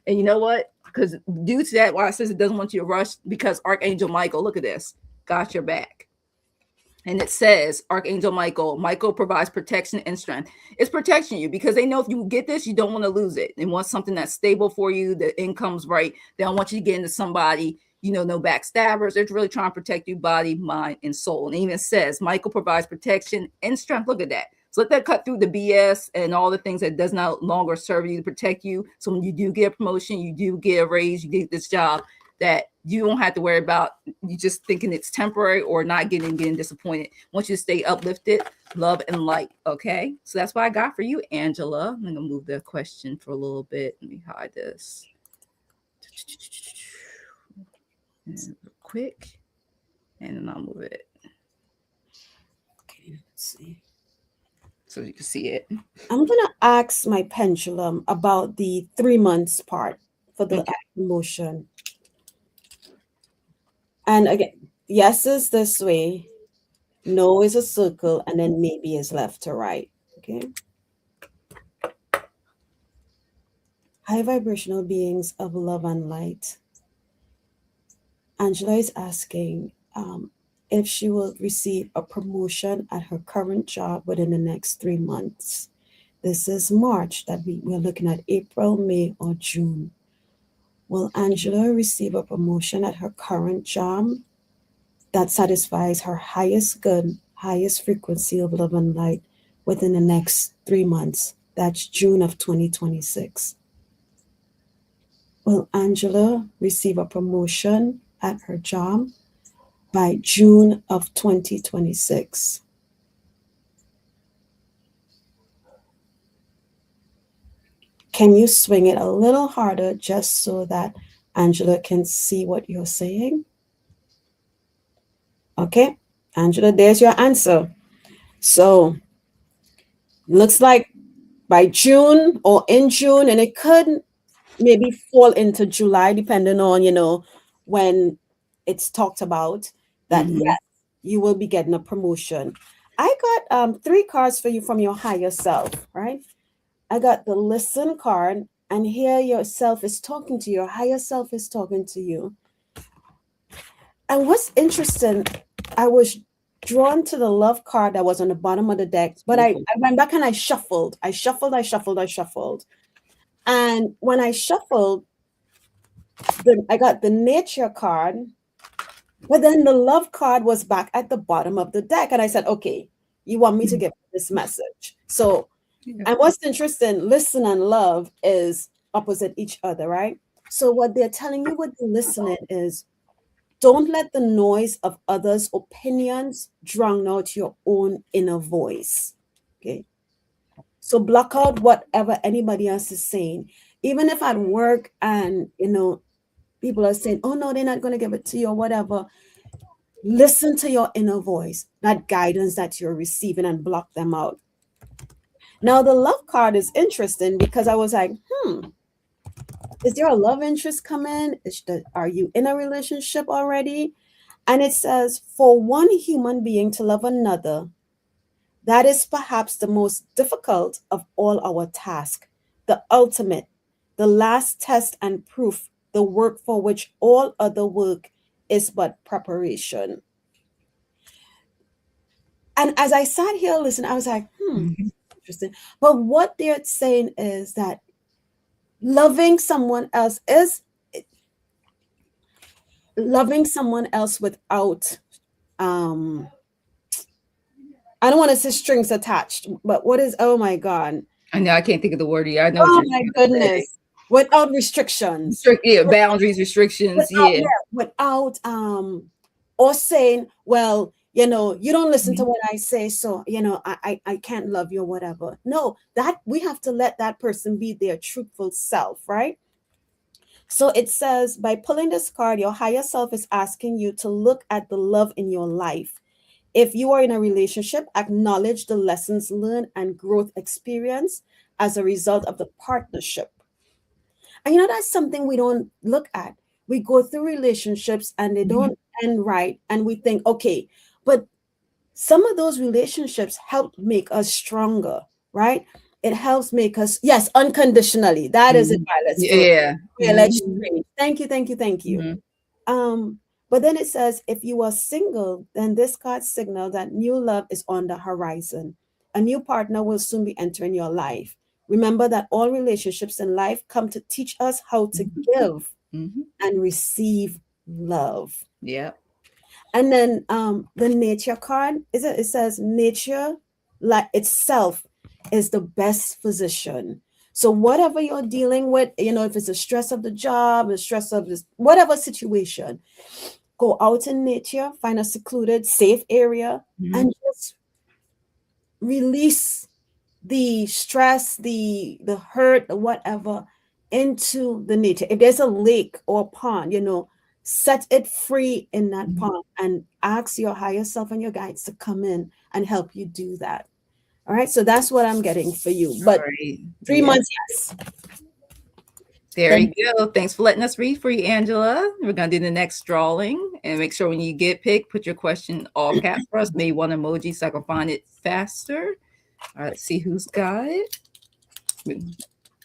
And you know what? Because due to that, why it says it doesn't want you to rush, because Archangel Michael, look at this, got your back. And it says Archangel Michael provides protection and strength. It's protecting you because they know if you get this, you don't want to lose it. They want something that's stable for you, the income's right. They don't want you to get into somebody, no backstabbers. They're really trying to protect you, body, mind, and soul. And it even says Michael provides protection and strength. Look at that. So let that cut through the BS and all the things that does not longer serve you to protect you. So when you do get a promotion, you do get a raise, you get this job, that you don't have to worry about you just thinking it's temporary or not getting disappointed. Want you to stay uplifted, love and light. Okay, so that's what I got for you, Angela. I'm gonna move the question for a little bit. Let me hide this real quick, and then I'll move it Okay, let's see. so you can see it. I'm gonna ask my pendulum about the 3 months part for the Okay. emotion. And again, yes is this way, no is a circle, and then maybe is left to right. Okay. High vibrational beings of love and light. Angela is asking if she will receive a promotion at her current job within the next 3 months. This is March that we're looking at April, May, or June. Will Angela receive a promotion at her current job that satisfies her highest good, highest frequency of love and light within the next 3 months? That's June of 2026. Will Angela receive a promotion at her job by June of 2026? Can you swing it a little harder just so that Angela can see what you're saying? Okay, Angela, there's your answer. So looks like by June or in June, and it could maybe fall into July, depending on, when it's talked about, that Mm-hmm. yes, you will be getting a promotion. I got three cards for you from your higher self, right? I got the listen card, and here yourself is talking to you, your higher self is talking to you. And what's interesting, I was drawn to the love card that was on the bottom of the deck, It's but I, beautiful. I went back and I shuffled. I shuffled, I shuffled, I shuffled. And when I shuffled, I got the nature card, but then the love card was back at the bottom of the deck. And I said, okay, you want me to give this message. So, Yeah. and what's interesting, listen and love is opposite each other, right? So what they're telling you with the listening is, don't let the noise of others' opinions drown out your own inner voice. Okay. So block out whatever anybody else is saying. Even if at work and people are saying, oh no, they're not going to give it to you or whatever. Listen to your inner voice, that guidance that you're receiving, and block them out. Now the love card is interesting because I was like, is there a love interest coming? Are you in a relationship already? And it says, for one human being to love another, that is perhaps the most difficult of all our tasks, the ultimate, the last test and proof, the work for which all other work is but preparation. And as I sat here listening, I was like, Mhm. interesting. But what they're saying is that loving someone else is loving someone else without um I don't want to say strings attached, but what is, oh my God. I know I can't think of the word. Yeah, I know what Oh you're my trying to say. goodness. Without restrictions. Yeah, boundaries, restrictions. Without, Yeah. yeah, without or saying, well, you don't listen to Mhm. what I say, so I can't love you or whatever. No, that we have to let that person be their truthful self, right? So it says, by pulling this card, your higher self is asking you to look at the love in your life. If you are in a relationship, acknowledge the lessons learned and growth experience as a result of the partnership. And that's something we don't look at. We go through relationships and they Mhm. don't end right. And we think, okay, but some of those relationships help make us stronger, right? It helps make us, yes, unconditionally. That is it, Mhm. Violet. For Yeah. real, let's Mhm. change. Thank you, thank you, thank you. Mhm. But then it says, if you are single, then this card signal that new love is on the horizon. A new partner will soon be entering your life. Remember that all relationships in life come to teach us how to Mhm. give Mhm. and receive love. Yeah. And then the nature card it says nature like itself is the best physician. So whatever you're dealing with, if it's the stress of the job, the stress of this, whatever situation, go out in nature, find a secluded, safe area, Mhm. and just release the stress, the hurt, the whatever, into the nature. If there's a lake or a pond, set it free in that Mhm. pond and ask your higher self and your guides to come in and help you do that. All right. So that's what I'm getting for you. All But right. three Yeah. months, yes. There Then you go. Thanks for letting us read for you, Angela. We're gonna do the next drawing, and make sure when you get picked, put your question all caps for us. Maybe one emoji so I can find it faster. All right, let's see who's got it.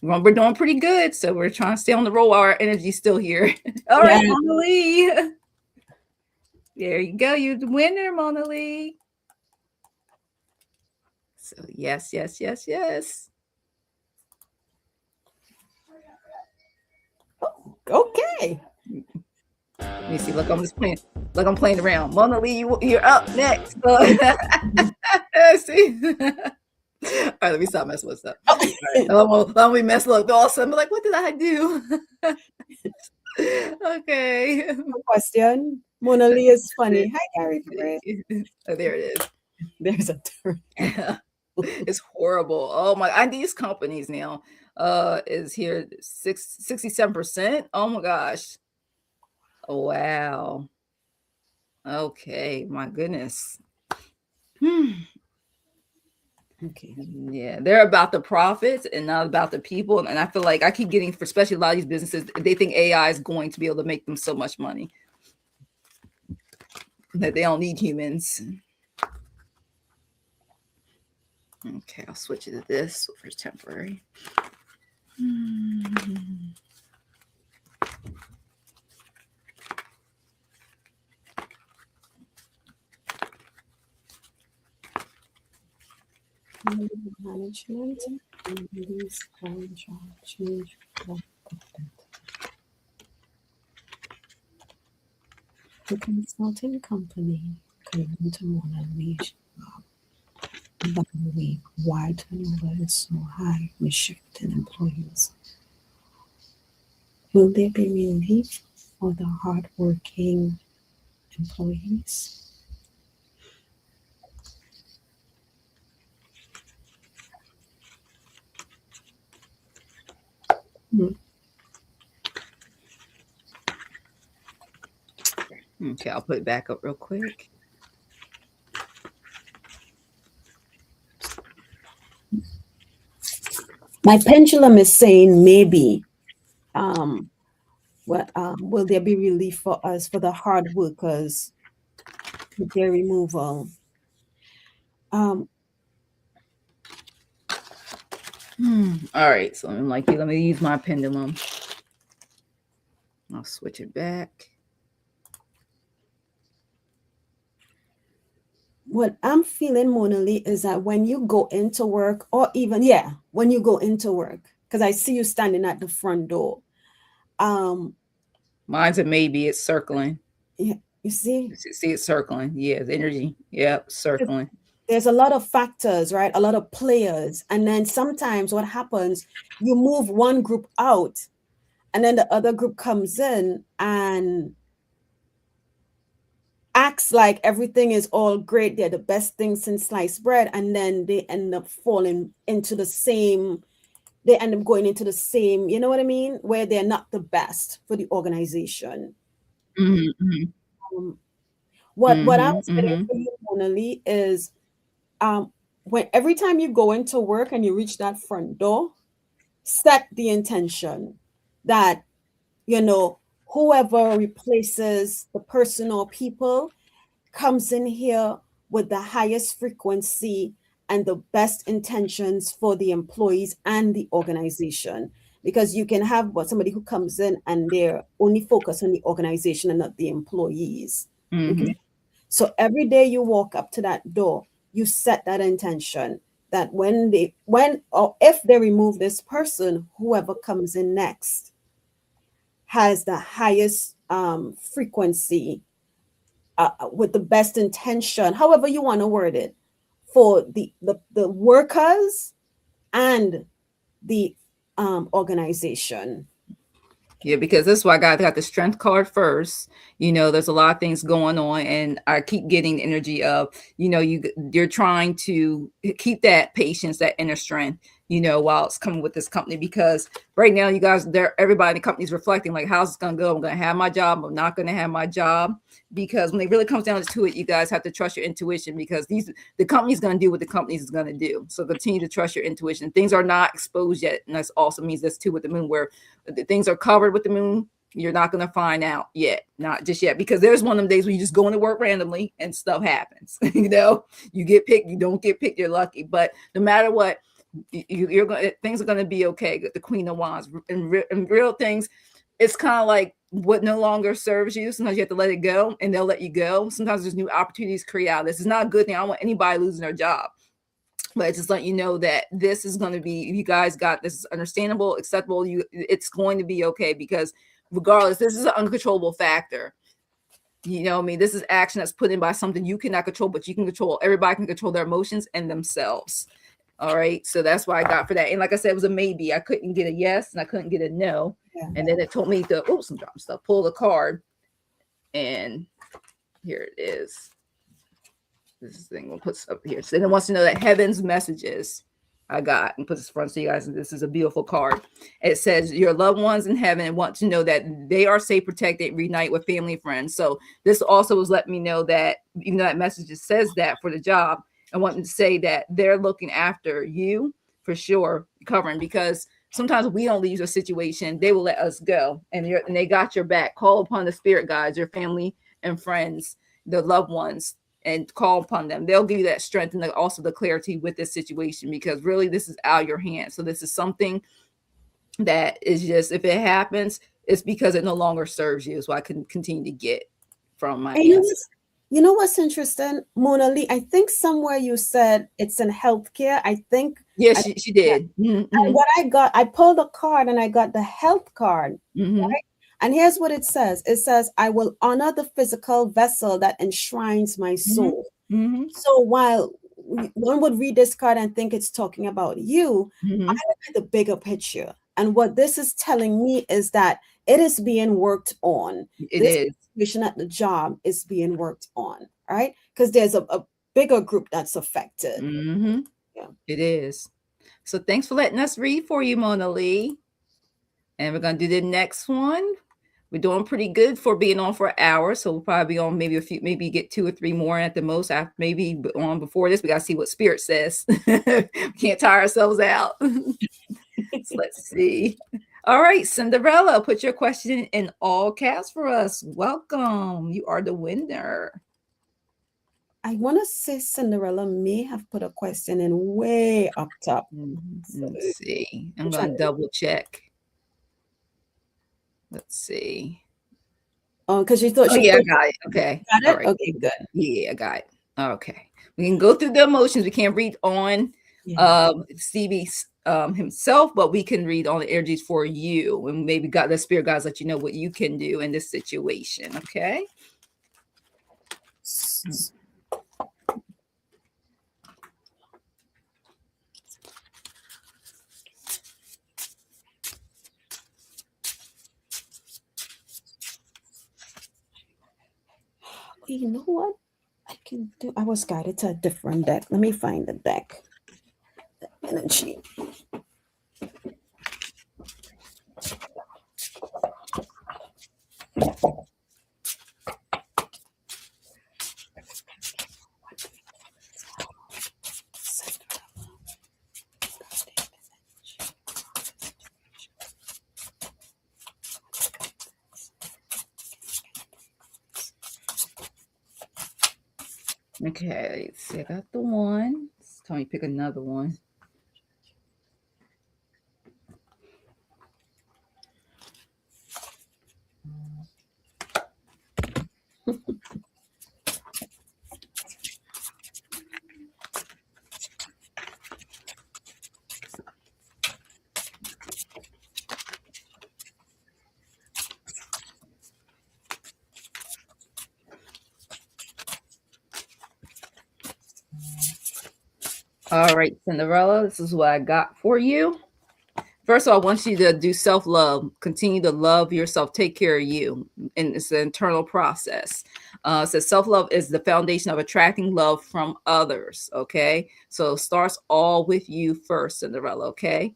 Well, we're doing pretty good, so we're trying to stay on the roll while our energy's still here. All yeah. right, Mona Lee. There you go. You're the winner, Mona Lee. So yes, yes, yes, yes. Okay. Let me see. Look, I'm just playing. Look, I'm playing around. Mona Lee, you're up next. So, see. All right, let me stop messing with stuff. Oh, All right, I'm gonna mess up. All of a sudden, I'm like, what did I do? Okay. no question. Mona Lee is funny. Hi, Gary Perez. Oh, there it There's a turn. is. It's horrible. Oh my, and these companies now is here 67%. Oh my gosh. Oh, wow. Okay, my goodness. Hmm. Okay. Yeah, they're about the profits and not about the people. And I feel like I keep getting, for especially a lot of these businesses, they think AI is going to be able to make them so much money that they don't need humans. Okay, I'll switch it to this for temporary. Management and release contract change of content. The consulting company current Mona Lisa evaluate why turnover is so high with shifting employees. Will there be relief for the hardworking employees? Hmm. Okay, I'll put it back up real quick. My pendulum is saying maybe. What will there be relief for us for the hard workers with their removal? Um, All right, so I'm like, let me use my pendulum. I'll switch it back. what I'm feeling, Mona Lee, is that when you go into work, or even when you go into work, because I see you standing at the front door. Mine's a maybe. It's circling. Yeah, you see, See it circling. Yeah, the energy. Yep, circling. there's a lot of factors, right? A lot of players, and then sometimes what happens, you move one group out, and then the other group comes in and acts like everything is all great. They're the best thing since sliced bread, and then they end up falling into the same. They end up going into the same. You know what I mean? Where they're not the best for the organization. Mm-hmm, Um, what I mm-hmm, was getting mm-hmm. from you, Mona Lee, is um, when every time you go into work and you reach that front door, set the intention that whoever replaces the person or people comes in here with the highest frequency and the best intentions for the employees and the organization. Because you can have somebody who comes in and they're only focused on the organization and not the employees. Okay. Mm-hmm. So every day you walk up to that door, you set that intention that when or if they remove this person, whoever comes in next has the highest frequency with the best intention, however you want to word it, for the workers and the organization. Yeah, because that's why I got the strength card first. There's a lot of things going on, and I keep getting the energy of, you're trying to keep that patience, that inner strength, while it's coming with this company. Because right now, you guys, everybody in the company is reflecting like, how's it gonna go? I'm gonna have my job. I'm not gonna have my job. Because when it really comes down to it, you guys have to trust your intuition, because the company's gonna do what the company is gonna do. So continue to trust your intuition. Things are not exposed yet, and that also means this too with the moon, where the things are covered with the moon. You're not going to find out yet, not just yet, because there's one of them days where you just go into work randomly and stuff happens. You get picked, you don't get picked, you're lucky. But no matter what, you're going. Things are going to be okay. The Queen of Wands and real things. It's kind of like what no longer serves you. Sometimes you have to let it go, and they'll let you go. Sometimes there's new opportunities create out. This is not a good thing. I don't want anybody losing their job. But just let you know that this is going to be, you guys got this, is understandable, acceptable. It's going to be okay, because regardless, this is an uncontrollable factor. I mean, this is action that's put in by something you cannot control, but you can control. Everybody can control their emotions and themselves. All right. So that's what I got for that. And like I said, it was a maybe. I couldn't get a yes and I couldn't get a no. Yeah. And then it told me to, I'm dropping stuff, pull the card. And here it is. This thing will put up here. So then it wants to know that heaven's messages I got and puts this front so you guys. This is a beautiful card. It says your loved ones in heaven want to know that they are safe, protected, reunite with family and friends. So this also was letting me know that even though that message says that for the job, I want to say that they're looking after you for sure, covering because sometimes we don't leave a situation, they will let us go, and they got your back. Call upon the spirit guides, your family and friends, the loved ones, and call upon them. They'll give you that strength and also the clarity with this situation because really this is out of your hands. So this is something that is just, if it happens, it's because it no longer serves you. So I can continue to get from my ancestors. You know what's interesting, Mona Lee? I think somewhere you said it's in healthcare. I think. Yes, she did. Mm-hmm. And what I got, I pulled a card and I got the health card. Mm-hmm. Right? And here's what it says. It says, I will honor the physical vessel that enshrines my soul. Mm-hmm. So while one would read this card and think it's talking about you, I look at the bigger picture. And what this is telling me is that it is being worked on. This situation at the job is being worked on, right? Because there's a bigger group that's affected. Mm-hmm. Yeah. It is. So thanks for letting us read for you, Mona Lee. And we're going to do the next one. We're doing pretty good for being on for an hour. So we'll probably be on maybe get 2 or 3 more at the most. After maybe on before this, we got to see what Spirit says. We can't tire ourselves out. So let's see. All right, Cinderella, put your question in all caps for us. Welcome. You are the winner. I want to say Cinderella may have put a question in way up top. Let's see. I'm going to double check. Let's see. Oh, because you thought I got it. Okay. Got it? Right. Okay, good. Yeah, I got it. Okay. We can go through the emotions. We can't read on Stevie himself, but we can read on the energies for you. And maybe the spirit guides let you know what you can do in this situation. Okay. You know what I can do? I was guided to a different deck. Let me find the deck. The energy. Okay, let's see. I got the one. Tell me pick another one. All right, Cinderella, this is what I got for you. First of all, I want you to do self-love. Continue to love yourself. Take care of you. And it's an internal process. So self-love is the foundation of attracting love from others. Okay. So it starts all with you first, Cinderella. Okay.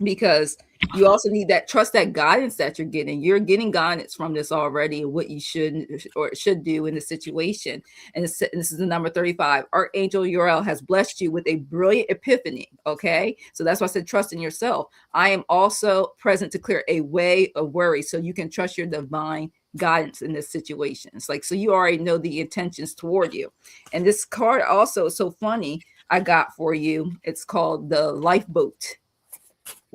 Because you also need that trust, that guidance that you're getting. You're getting guidance from this already, what you should or should do in the situation. And this is the number 35. Archangel Uriel has blessed you with a brilliant epiphany. Okay. So that's why I said trust in yourself. I am also present to clear a way of worry so you can trust your divine guidance in this situation. It's like, so you already know the intentions toward you. And this card also is so funny. I got for you. It's called the lifeboat.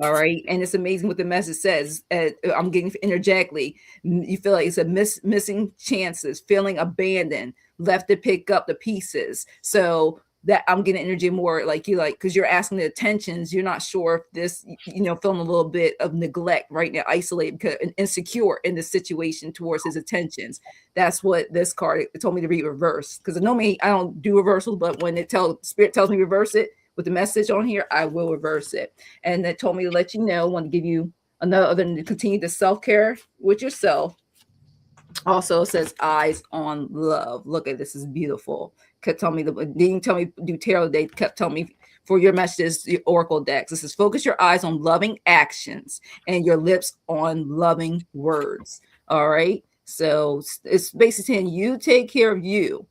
All right. And it's amazing what the message says. I'm getting energetically. You feel like it's a missing chances, feeling abandoned, left to pick up the pieces. So that I'm getting energy more because you're asking the attentions. You're not sure if this, feeling a little bit of neglect right now, isolated because insecure in the situation towards his attentions. That's what this card, it told me to read reverse. Because normally I don't do reversals, but when Spirit tells me reverse it, with the message on here, I will reverse it. And it told me to let you know, want to give you another, other than to continue the self-care with yourself. Also, it says eyes on love. Look at this, is beautiful. Kept telling me didn't tell me do tarot. They kept telling me for your messages, the oracle decks. This is focus your eyes on loving actions and your lips on loving words. All right. So it's basically saying you take care of you.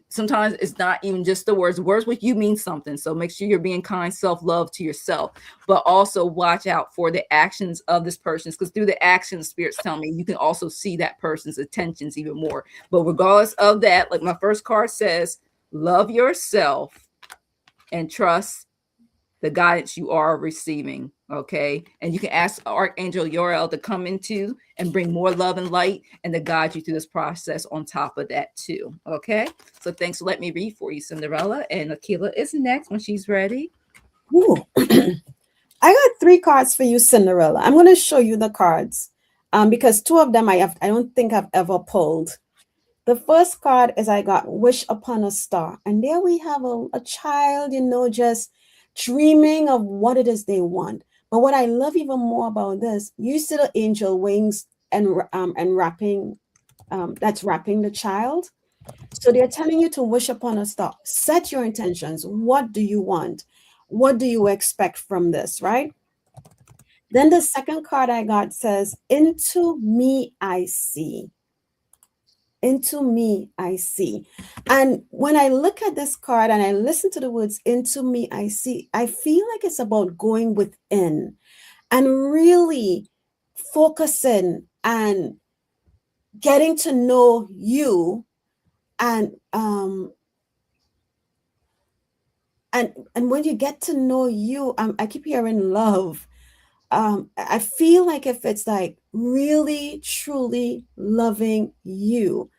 Sometimes it's not even just the words. Words with you mean something. So make sure you're being kind, self-love to yourself, but also watch out for the actions of this person, because through the actions, spirits tell me you can also see that person's intentions even more. But regardless of that, like my first card says, love yourself and trust the guidance you are receiving. Okay. And you can ask Archangel Uriel to come into and bring more love and light and to guide you through this process on top of that, too. Okay. So thanks for letting me read for you, Cinderella. And Akela is next when she's ready. Ooh. I got 3 cards for you, Cinderella. I'm going to show you the cards because 2 of them I don't think I've ever pulled. The first card is I got Wish Upon a Star. And there we have a child, just dreaming of what it is they want. But what I love even more about this, you see the angel wings and wrapping that's wrapping the child. So they're telling you to wish upon a star. Set your intentions. What do you want? What do you expect from this, right? Then the second card I got says, Into me I see. Into me I see. And when I look at this card and I listen to the words into me I see, I feel like it's about going within and really focusing and getting to know you and and when you get to know you, I keep hearing love. I feel like if it's like really truly loving you,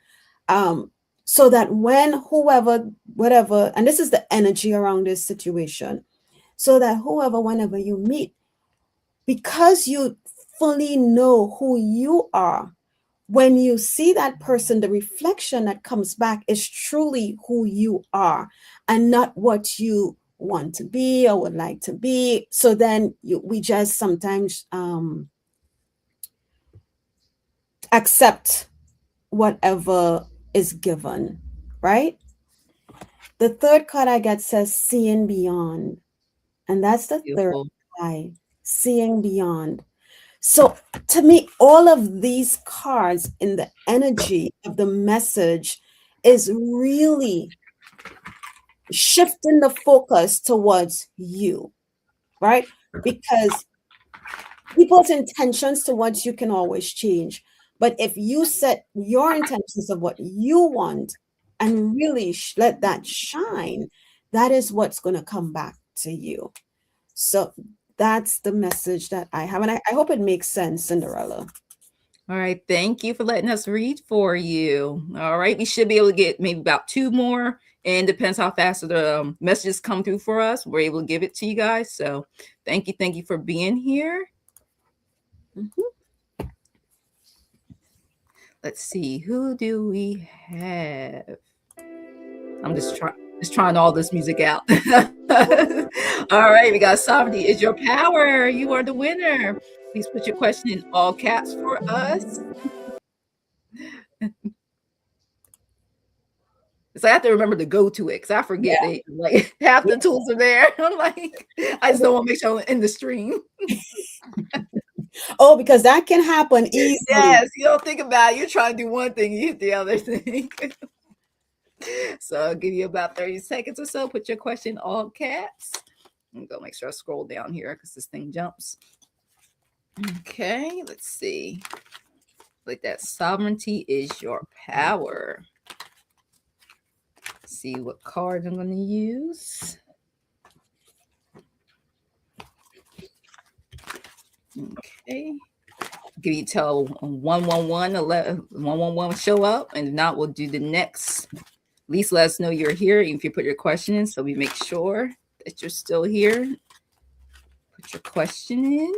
um, so that when whoever, whatever, and this is the energy around this situation, so that whoever, whenever you meet, because you fully know who you are, when you see that person, the reflection that comes back is truly who you are and not what you want to be or would like to be. So then we just sometimes accept whatever is given, right? The third card I get says seeing beyond, and that's the third Beautiful. eye, seeing beyond. So to me, all of these cards in the energy of the message is really shifting the focus towards you, right? Because people's intentions towards you can always change. But if you set your intentions of what you want and really let that shine, that is what's going to come back to you. So that's the message that I have. And I hope it makes sense, Cinderella. All right. Thank you for letting us read for you. All right. We should be able to get maybe about 2 more. And depends how fast the messages come through for us. We're able to give it to you guys. So thank you. Thank you for being here. Mhm. Let's see. Who do we have? I'm just trying all this music out. All right. We got sovereignty is your power. You are the winner. Please put your question in all caps for us. So I have to remember to go to it because I forget Yeah. they like half the tools are there. I'm like, I just don't want to make sure I'm in the stream. Oh, because that can happen easily. Yes, you don't think about it. You're trying to do one thing, you hit the other thing. So I'll give you about 30 seconds or so. Put your question all caps. I'm gonna make sure I scroll down here because this thing jumps. Okay, let's see. Like that sovereignty is your power. Let's see what card I'm gonna use. Okay. Give you tell 111 111 show up, and if not, we'll do the next. At least let us know you're here if you put your question in, so we make sure that you're still here. Put your question in.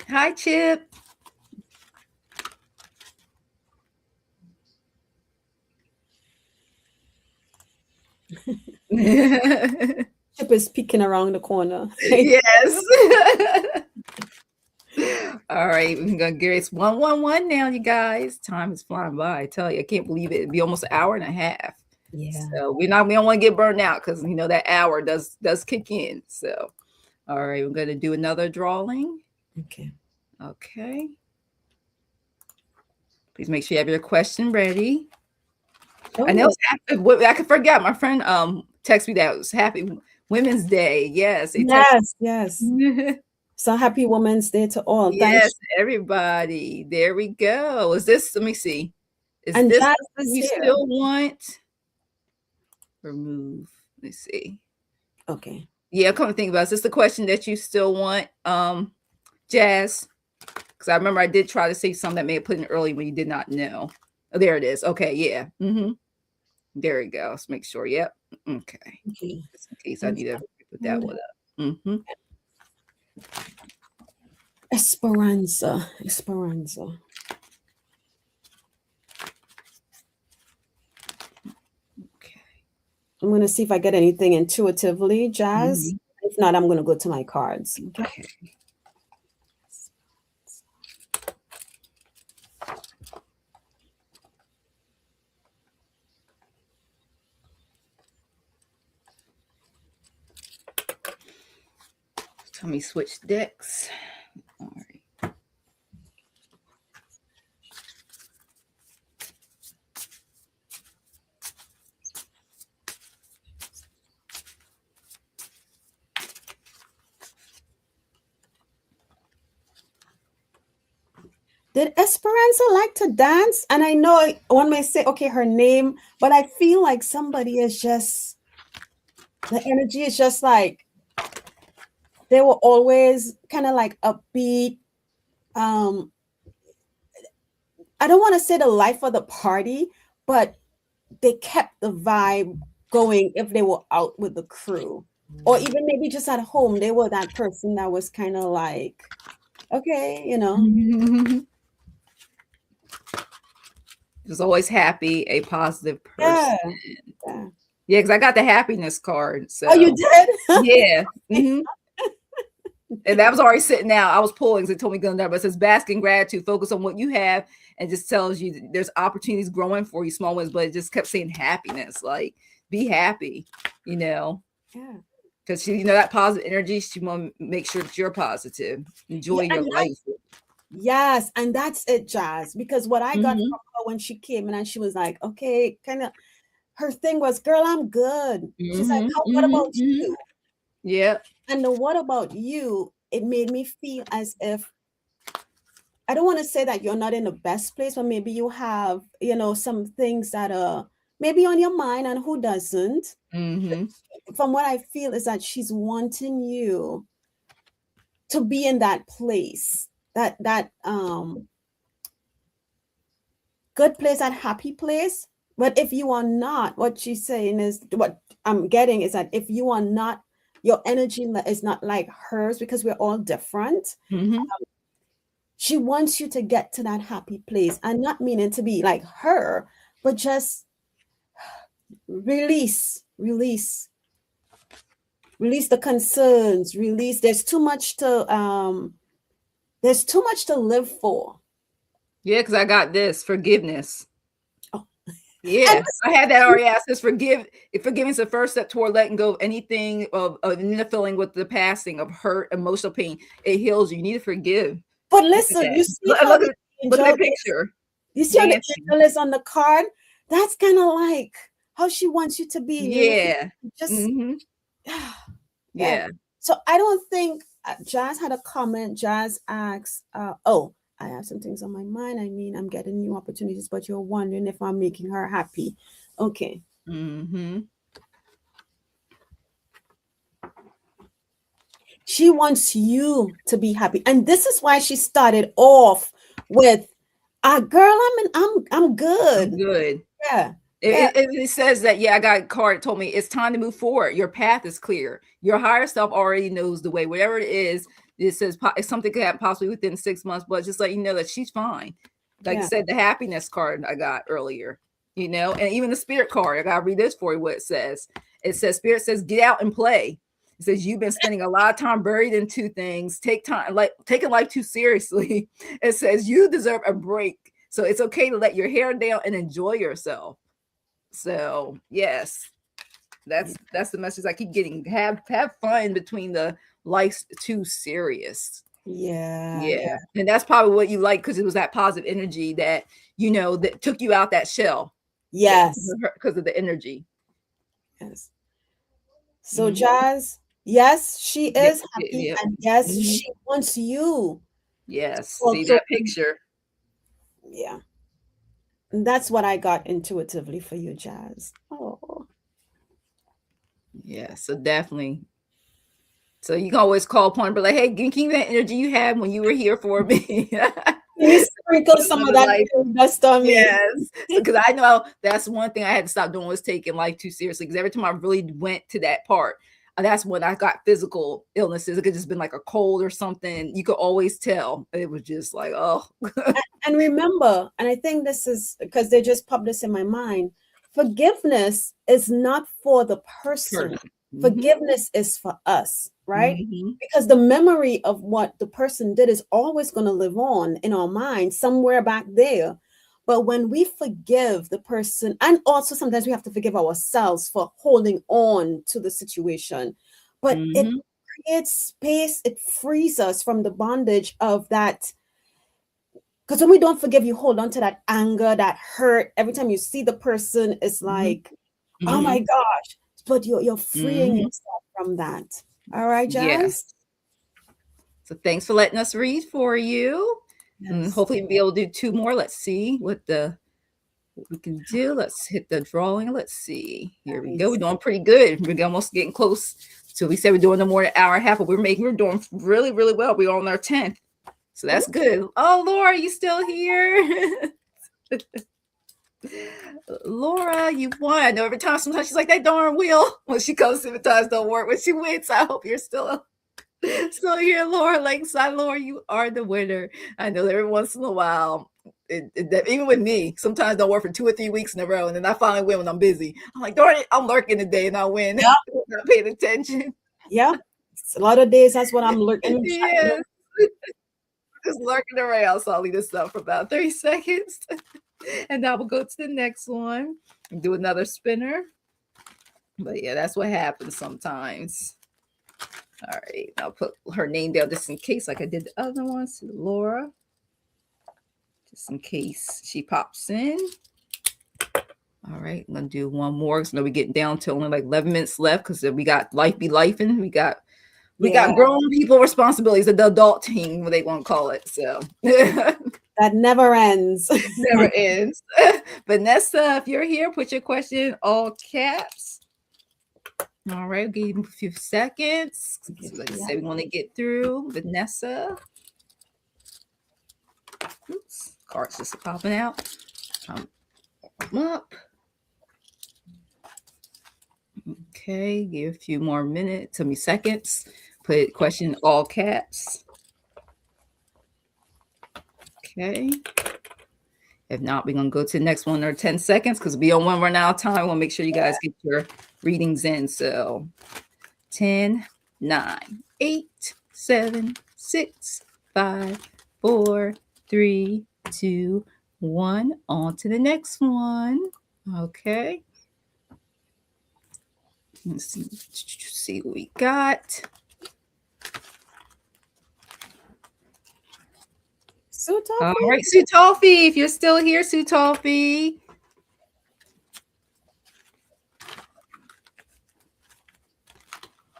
Hi, Chip. Ship is peeking around the corner. Yes. All right, we're gonna get it's 111 now, you guys. Time is flying by. I tell you, I can't believe it. It'd be almost an hour and a half. Yeah. So we don't want to get burned out because that hour does kick in. So all right, we're gonna do another drawing. Okay. Okay. Please make sure you have your question ready. I know I could forget. My friend texted me that it was Happy Women's Day. Yes, Yes, yes. So happy Women's Day to all. Yes, everybody. There we go. Is this? Let me see. Is and this Jazz you is here. still want? Remove. Let's see. Okay. Yeah, come to think about it. Is this the question that you still want, Jazz? Because I remember I did try to say something that may have put in early when you did not know. Oh, there it is. Okay, yeah. There we go. Let's make sure. Yep. Okay. Just in case I need to put that one up. Esperanza. Okay. I'm going to see if I get anything intuitively, Jazz. If not, I'm going to go to my cards. Okay. Let me switch decks. All right. Did Esperanza like to dance? And I know one may say, okay, her name, but I feel like somebody is just, the energy is just like, they were always kind of like upbeat. I don't want to say the life of the party, but they kept the vibe going if they were out with the crew. Or even maybe just at home, they were that person that was kind of like, okay, Just always happy, a positive person. Yeah, because I got the happiness card. So. Oh, you did? Yeah. And that was already sitting out. I was pulling because it told me go there, but it says bask in gratitude, focus on what you have, and just tells you there's opportunities growing for you, small ones, but it just kept saying happiness, like be happy, Yeah. Because she, that positive energy, she want to make sure that you're positive, enjoy your life. Yes, and that's it, Jazz. Because what I got from her when she came in and she was like, okay, kind of, her thing was, girl, I'm good. She's like, what about you? Yeah. And the what about you, it made me feel as if, I don't want to say that you're not in the best place, but maybe you have, some things that are maybe on your mind, and who doesn't? From what I feel is that she's wanting you to be in that place, that good place, that happy place. But if you are not, what she's saying is, what I'm getting is that if you are not, your energy is not like hers, because we're all different. She wants you to get to that happy place, and not meaning to be like her, but just release the concerns, there's too much to live for. Yeah, because I got this forgiveness. Yeah, I had that already asked. This forgiveness is the first step toward letting go of anything of the feeling with the passing of hurt, emotional pain. It heals you. You need to forgive. But listen, you see look at the picture. You see how the angel is on the card? That's kind of like how she wants you to be. Yeah. Just yeah. So I don't think Jazz had a comment. Jazz asks, I have some things on my mind. I mean, I'm getting new opportunities, but you're wondering if I'm making her happy. Okay. She wants you to be happy. And this is why she started off with, girl, I'm good. I'm good. Yeah. It says that, I got a card. It told me it's time to move forward. Your path is clear. Your higher self already knows the way. Whatever it is, it says something could happen possibly within 6 months, but just let you know that she's fine. Like I said, the happiness card I got earlier. And even the spirit card, I gotta read this for you. What it says, Spirit says, get out and play. It says, you've been spending a lot of time buried into things. Taking life too seriously. It says you deserve a break, so it's okay to let your hair down and enjoy yourself. So yes, that's the message I keep getting. Have fun between the life's too serious. Yeah. And that's probably what you like, because it was that positive energy that that took you out that shell. Yes. Because of the energy. Yes. So Jazz, yes, she is happy, and yes, she wants you. Yes. See that picture. Yeah. And that's what I got intuitively for you, Jazz. Oh. Yeah, so definitely. So you can always call upon her, but like, hey, give me that energy you had when you were here for me. You sprinkle some of that dust on me. Yes, because I know that's one thing I had to stop doing, was taking life too seriously. Because every time I really went to that part, that's when I got physical illnesses. It could just been like a cold or something. You could always tell. It was just like, oh. And remember, and I think this is because they just popped this in my mind, forgiveness is not for the person. Forgiveness is for us, right? Because the memory of what the person did is always going to live on in our mind somewhere back there. But when we forgive the person, and also sometimes we have to forgive ourselves for holding on to the situation, but it creates space, it frees us from the bondage of that. Because when we don't forgive, you hold on to that anger, that hurt. Every time you see the person, it's like, oh my gosh. But you're freeing yourself from that. All right, Jazz? Yes. So thanks for letting us read for you. Yes. And hopefully we'll be able to do 2 more. Let's see what we can do. Let's hit the drawing. Let's see. Here we go. We're doing pretty good. We're almost getting close. So we said we're doing no more than an hour and a half, but we're doing really, really well. We're on our 10th. So that's good. Oh, Laura, you still here? Laura, you won. I know every time, sometimes she's like, that darn wheel. When she comes, sometimes don't work. When she wins, I hope you're still here, Laura. Lakeside, Laura, you are the winner. I know every once in a while, even with me, sometimes don't work for 2 or 3 weeks in a row, and then I finally win when I'm busy. I'm like, darn it, I'm lurking today, and I win. Yep. Not paying attention. Yeah, it's a lot of days. That's what I'm lurking. Yeah. Just lurking around. So I'll leave this up for about 30 seconds. And now we'll go to the next one and do another spinner. But yeah, that's what happens sometimes. All right, I'll put her name down just in case, like I did the other ones. So Laura, just in case she pops in. All right, I'm gonna do one more because we're getting down to only like 11 minutes left, because we got life be lifing. We got grown people responsibilities, the adult team, what they want to call it. So that never ends. Never ends. Vanessa, if you're here, put your question in all caps. All right, give you a few seconds. Like I said, we want to get through. Vanessa. Oops, cards just popping out. Up. Okay, give a few more minutes, seconds. Put question in all caps. Okay. If not, we're going to go to the next one, or 10 seconds, because we don't want to run out of time. We'll make sure you guys get your readings in. So 10, 9, 8, 7, 6, 5, 4, 3, 2, 1. On to the next one. Okay. Let's see what we got. Sutolfi. All right, Sutolfi, if you're still here, Sutolfi.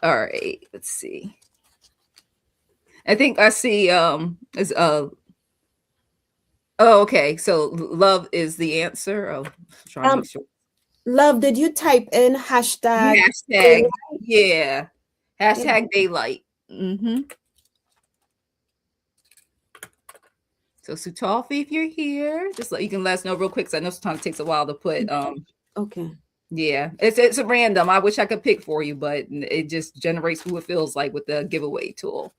All right, let's see. I think I see is oh, okay. So love is the answer. Oh, trying to make sure. Love, did you type in hashtag? Yeah. Hashtag daylight. So Sutolfi, if you're here, just you can let us know real quick, because I know sometimes it takes a while to put. Okay. Yeah, it's a random. I wish I could pick for you, but it just generates who it feels like with the giveaway tool.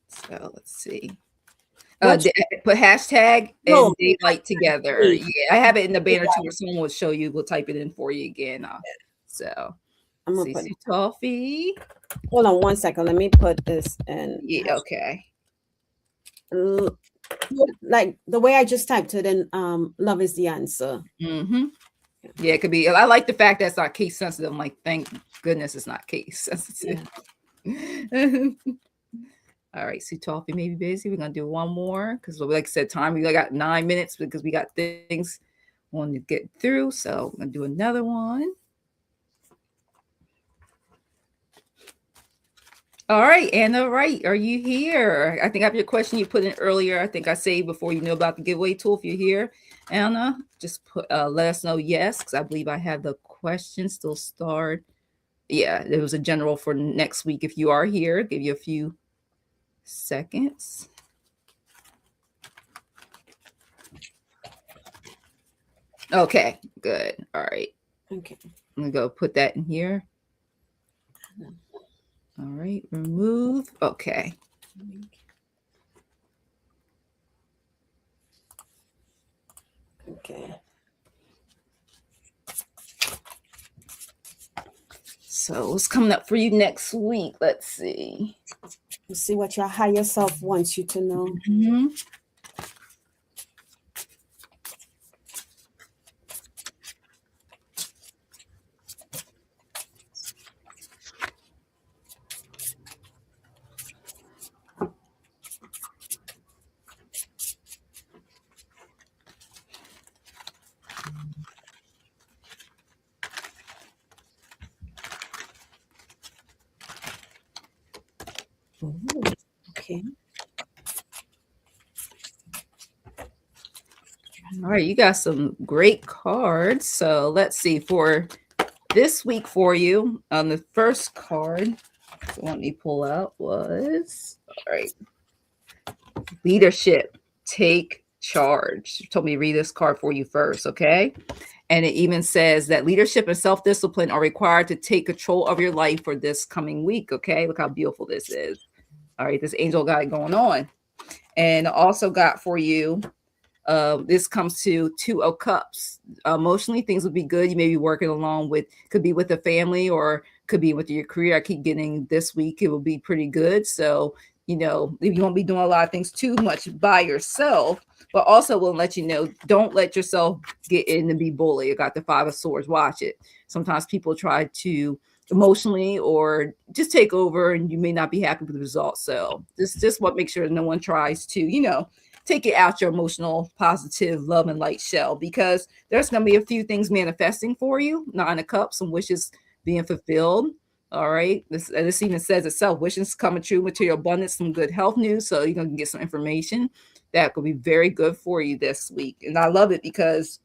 So let's see. What? Put hashtag No, and daylight together. wait. Yeah, I have it in the banner too, where someone will show you. We'll type it in for you again. So, I'm gonna put. CC Toffee. Hold on 1 second. Let me put this in. Yeah, okay. L- Like the way I just typed it in. Love is the answer. Mm-hmm. Yeah, it could be. I like the fact that it's not case sensitive. I'm like, thank goodness it's not case sensitive. Yeah. All right, see, Toffee may be busy. We're gonna do one more because, like I said, time we got 9 minutes because we got things we want to get through. So we're gonna do another one. All right, Anna, right? Are you here? I think I have your question you put in earlier. I think I saved before you know about the giveaway tool. If you're here, Anna, just put let us know yes, because I believe I have the question still starred. Yeah, it was a general for next week. If you are here, give you a few seconds. Okay, good. All right. Okay. I'm gonna go put that in here. All right, remove. Okay. Okay. So what's coming up for you next week? Let's see. You see what your higher self wants you to know. Mm-hmm. Ooh, okay. All right, you got some great cards. So let's see for this week for you on the first card. So let me pull out was all right. Leadership, take charge. You told me to read this card for you first, okay? And it even says that leadership and self discipline are required to take control of your life for this coming week, okay? Look how beautiful this is. All right, this angel got it going on. And also got for you this comes to 2 of Cups. Emotionally, things would be good. You may be working along with, could be with a family or could be with your career. I keep getting this week, it will be pretty good. So, you won't be doing a lot of things too much by yourself, but also will let you know, don't let yourself get in and be bullied. I got the 5 of Swords. Watch it. Sometimes people try to emotionally or just take over and you may not be happy with the results. So just what make sure no one tries to, take it out your emotional, positive, love and light shell because there's going to be a few things manifesting for you. 9 of Cups, some wishes being fulfilled. All right. This even says itself, wishes coming true, material abundance, some good health news. So you're going to get some information that could be very good for you this week. And I love it because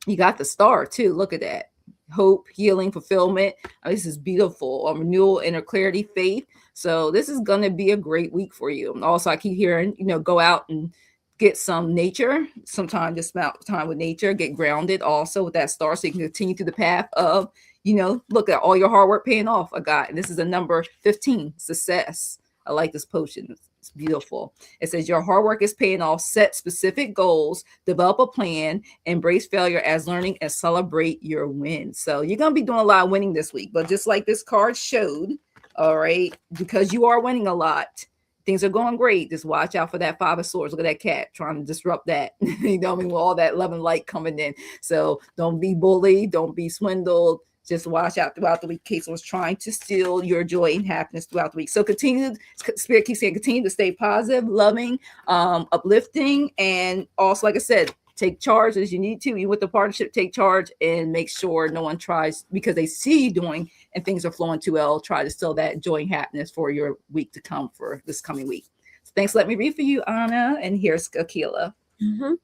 you got the star too. Look at that. Hope, healing, fulfillment. This is beautiful. Renewal, inner clarity, faith. So this is going to be a great week for you. And also, I keep hearing, go out and get some nature, sometime just spend time with nature, get grounded also with that star so you can continue through the path of, look at all your hard work paying off. I got, and this is a number 15, success. I like this potion. It's beautiful. It says your hard work is paying off. Set specific goals, develop a plan, embrace failure as learning, and celebrate your wins. So you're going to be doing a lot of winning this week. But just like this card showed, all right, because you are winning a lot, things are going great. Just watch out for that 5 of Swords. Look at that cat trying to disrupt that. With all that love and light coming in. So don't be bullied. Don't be swindled. Just watch out throughout the week. Case was trying to steal your joy and happiness throughout the week. So Spirit keeps saying, continue to stay positive, loving, uplifting, and also, like I said, take charge as you need to. You with the partnership, take charge and make sure no one tries because they see you doing and things are flowing too well. Try to steal that joy and happiness for your week to come for this coming week. So thanks. Let me read for you, Anna. And here's Akela. Mm-hmm.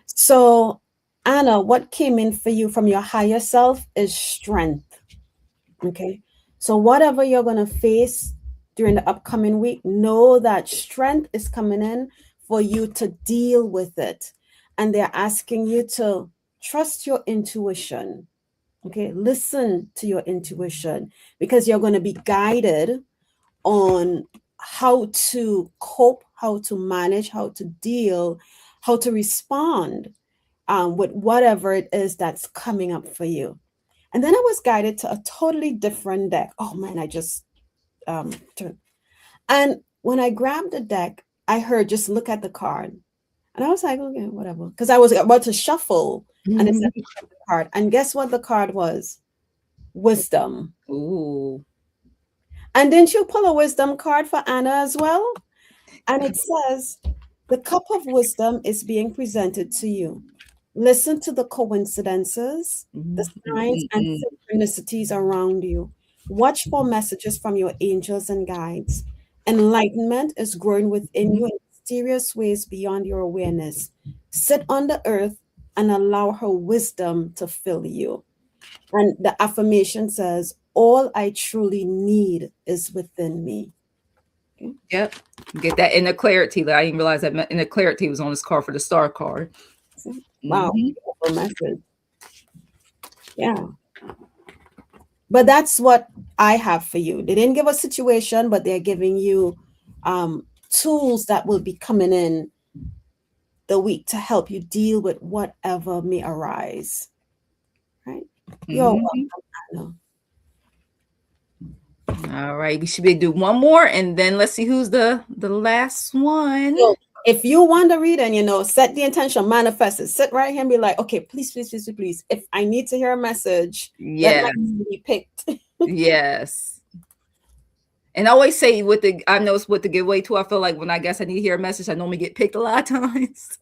So, Anna, what came in for you from your higher self is strength. Okay. So, whatever you're going to face during the upcoming week, know that strength is coming in for you to deal with it. And they're asking you to trust your intuition. Okay. Listen to your intuition because you're going to be guided on how to cope, how to manage, how to deal, how to respond with whatever it is that's coming up for you. And then I was guided to a totally different deck. Oh man, I just turned. And when I grabbed the deck, I heard just look at the card. And I was like, okay, whatever. Because I was about to shuffle and it said Mhm. look at the card. And guess what the card was? Wisdom. Ooh. And didn't you pull a wisdom card for Anna as well? And it says, the cup of wisdom is being presented to you. Listen to the coincidences, the signs, and Mm-mm. synchronicities around you. Watch for messages from your angels and guides. Enlightenment is growing within you in mysterious ways beyond your awareness. Sit on the earth and allow her wisdom to fill you. And the affirmation says, all I truly need is within me. Okay. Yep. Get that inner clarity. I didn't realize that inner clarity was on this card for the star card. Wow, Mhm. beautiful message. Yeah. But that's what I have for you. They didn't give a situation, but they're giving you tools that will be coming in the week to help you deal with whatever may arise. Right? You're Mhm. welcome, All right, we should be do one more, and then let's see who's the last one. so if you want to read and set the intention, manifest it. Sit right here and be like, okay, please, please, please, please. If I need to hear a message, let my Yes, name be picked. yes. And I always say I noticed with the giveaway too. I feel like when I guess I need to hear a message, I normally get picked a lot of times.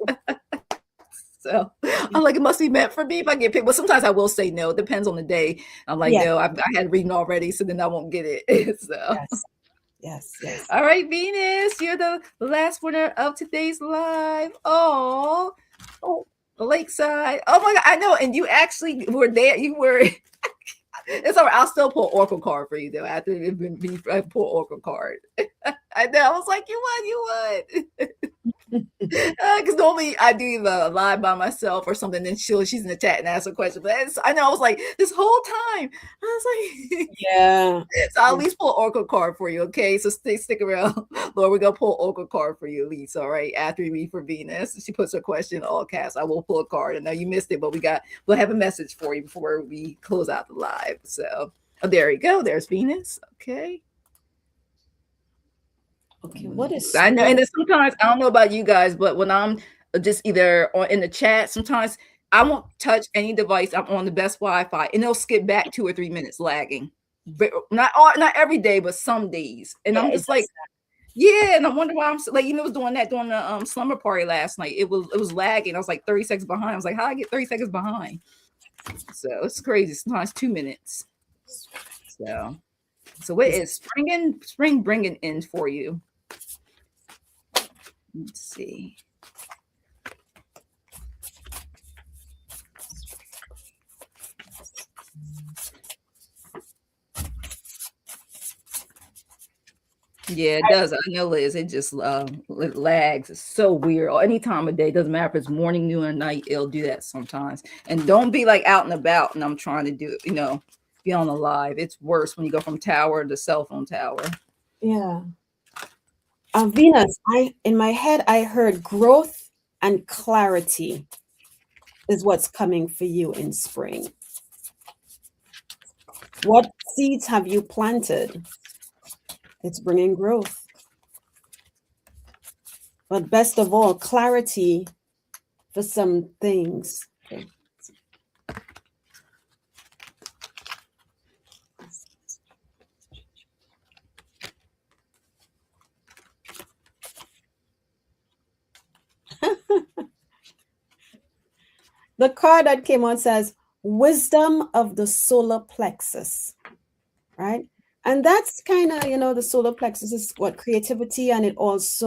So I'm like, it must be meant for me if I get picked. But sometimes I will say no. It depends on the day. I'm like, Yes, no, I had reading already, so then I won't get it. So, yes, yes, yes. all right, Venus, you're the last winner of today's live. Oh, Lakeside. Oh my God, I know. And you actually were there. You were. It's all right. I'll still pull Oracle card for you though. After I pull Oracle card. I know. I was like, you won. Because normally I do the live by myself or something, then she's in the chat and asks a question. But I know I was like this whole time. I was like, Yeah. so I'll at least pull Oracle card for you, okay? So stick around, Lord. We're gonna pull Oracle card for you, at least, all right? After we read for Venus, she puts her question in all caps. I will pull a card. I know you missed it, but we'll have a message for you before we close out the live. So there you go. There's Venus. Okay. Okay. What is I know, spirit? and then sometimes I don't know about you guys, but when I'm just either in the chat, sometimes I won't touch any device. I'm on the best Wi-Fi, and it'll skip back 2 or 3 minutes lagging. But not every day, but some days, and Yeah, I'm it just like, does. yeah, and I wonder why I'm so, like, was doing that during the slumber party last night. It was lagging. I was like 30 seconds behind. I was like, how I get 30 seconds behind? So it's crazy. Sometimes 2 minutes. So what is spring bringing in for you? Let's see. Yeah, it does. I know, Liz. It just it lags. It's so weird. Or any time of day, doesn't matter if it's morning, noon, or night. It'll do that sometimes. And don't be like out and about. And I'm trying to do it. Be on the live. It's worse when you go from tower to cell phone tower. Yeah. Venus, in my head I heard growth and clarity is what's coming for you in spring. What seeds have you planted? It's bringing growth. But best of all, clarity for some things. Okay. The card that came on says wisdom of the solar plexus, right? And that's kind of, the solar plexus is what creativity, and that's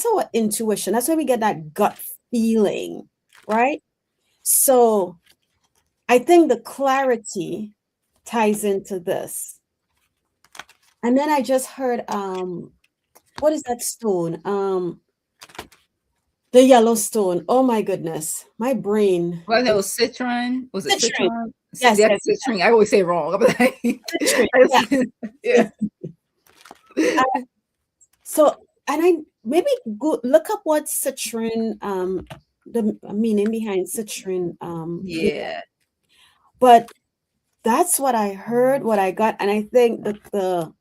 our intuition. That's where we get that gut feeling, right? So I think the clarity ties into this. And then I just heard, what is that stone? The yellow stone. Oh my goodness. My brain. Well, I know citron. Was it Citrine. citron? Yes, That's yes, citrine. I always say it wrong. I'm like, citrine. Yeah. yeah. So And I maybe go look up what citrine, the meaning behind citrine, Yeah. but that's what I heard, what I got, and I think that the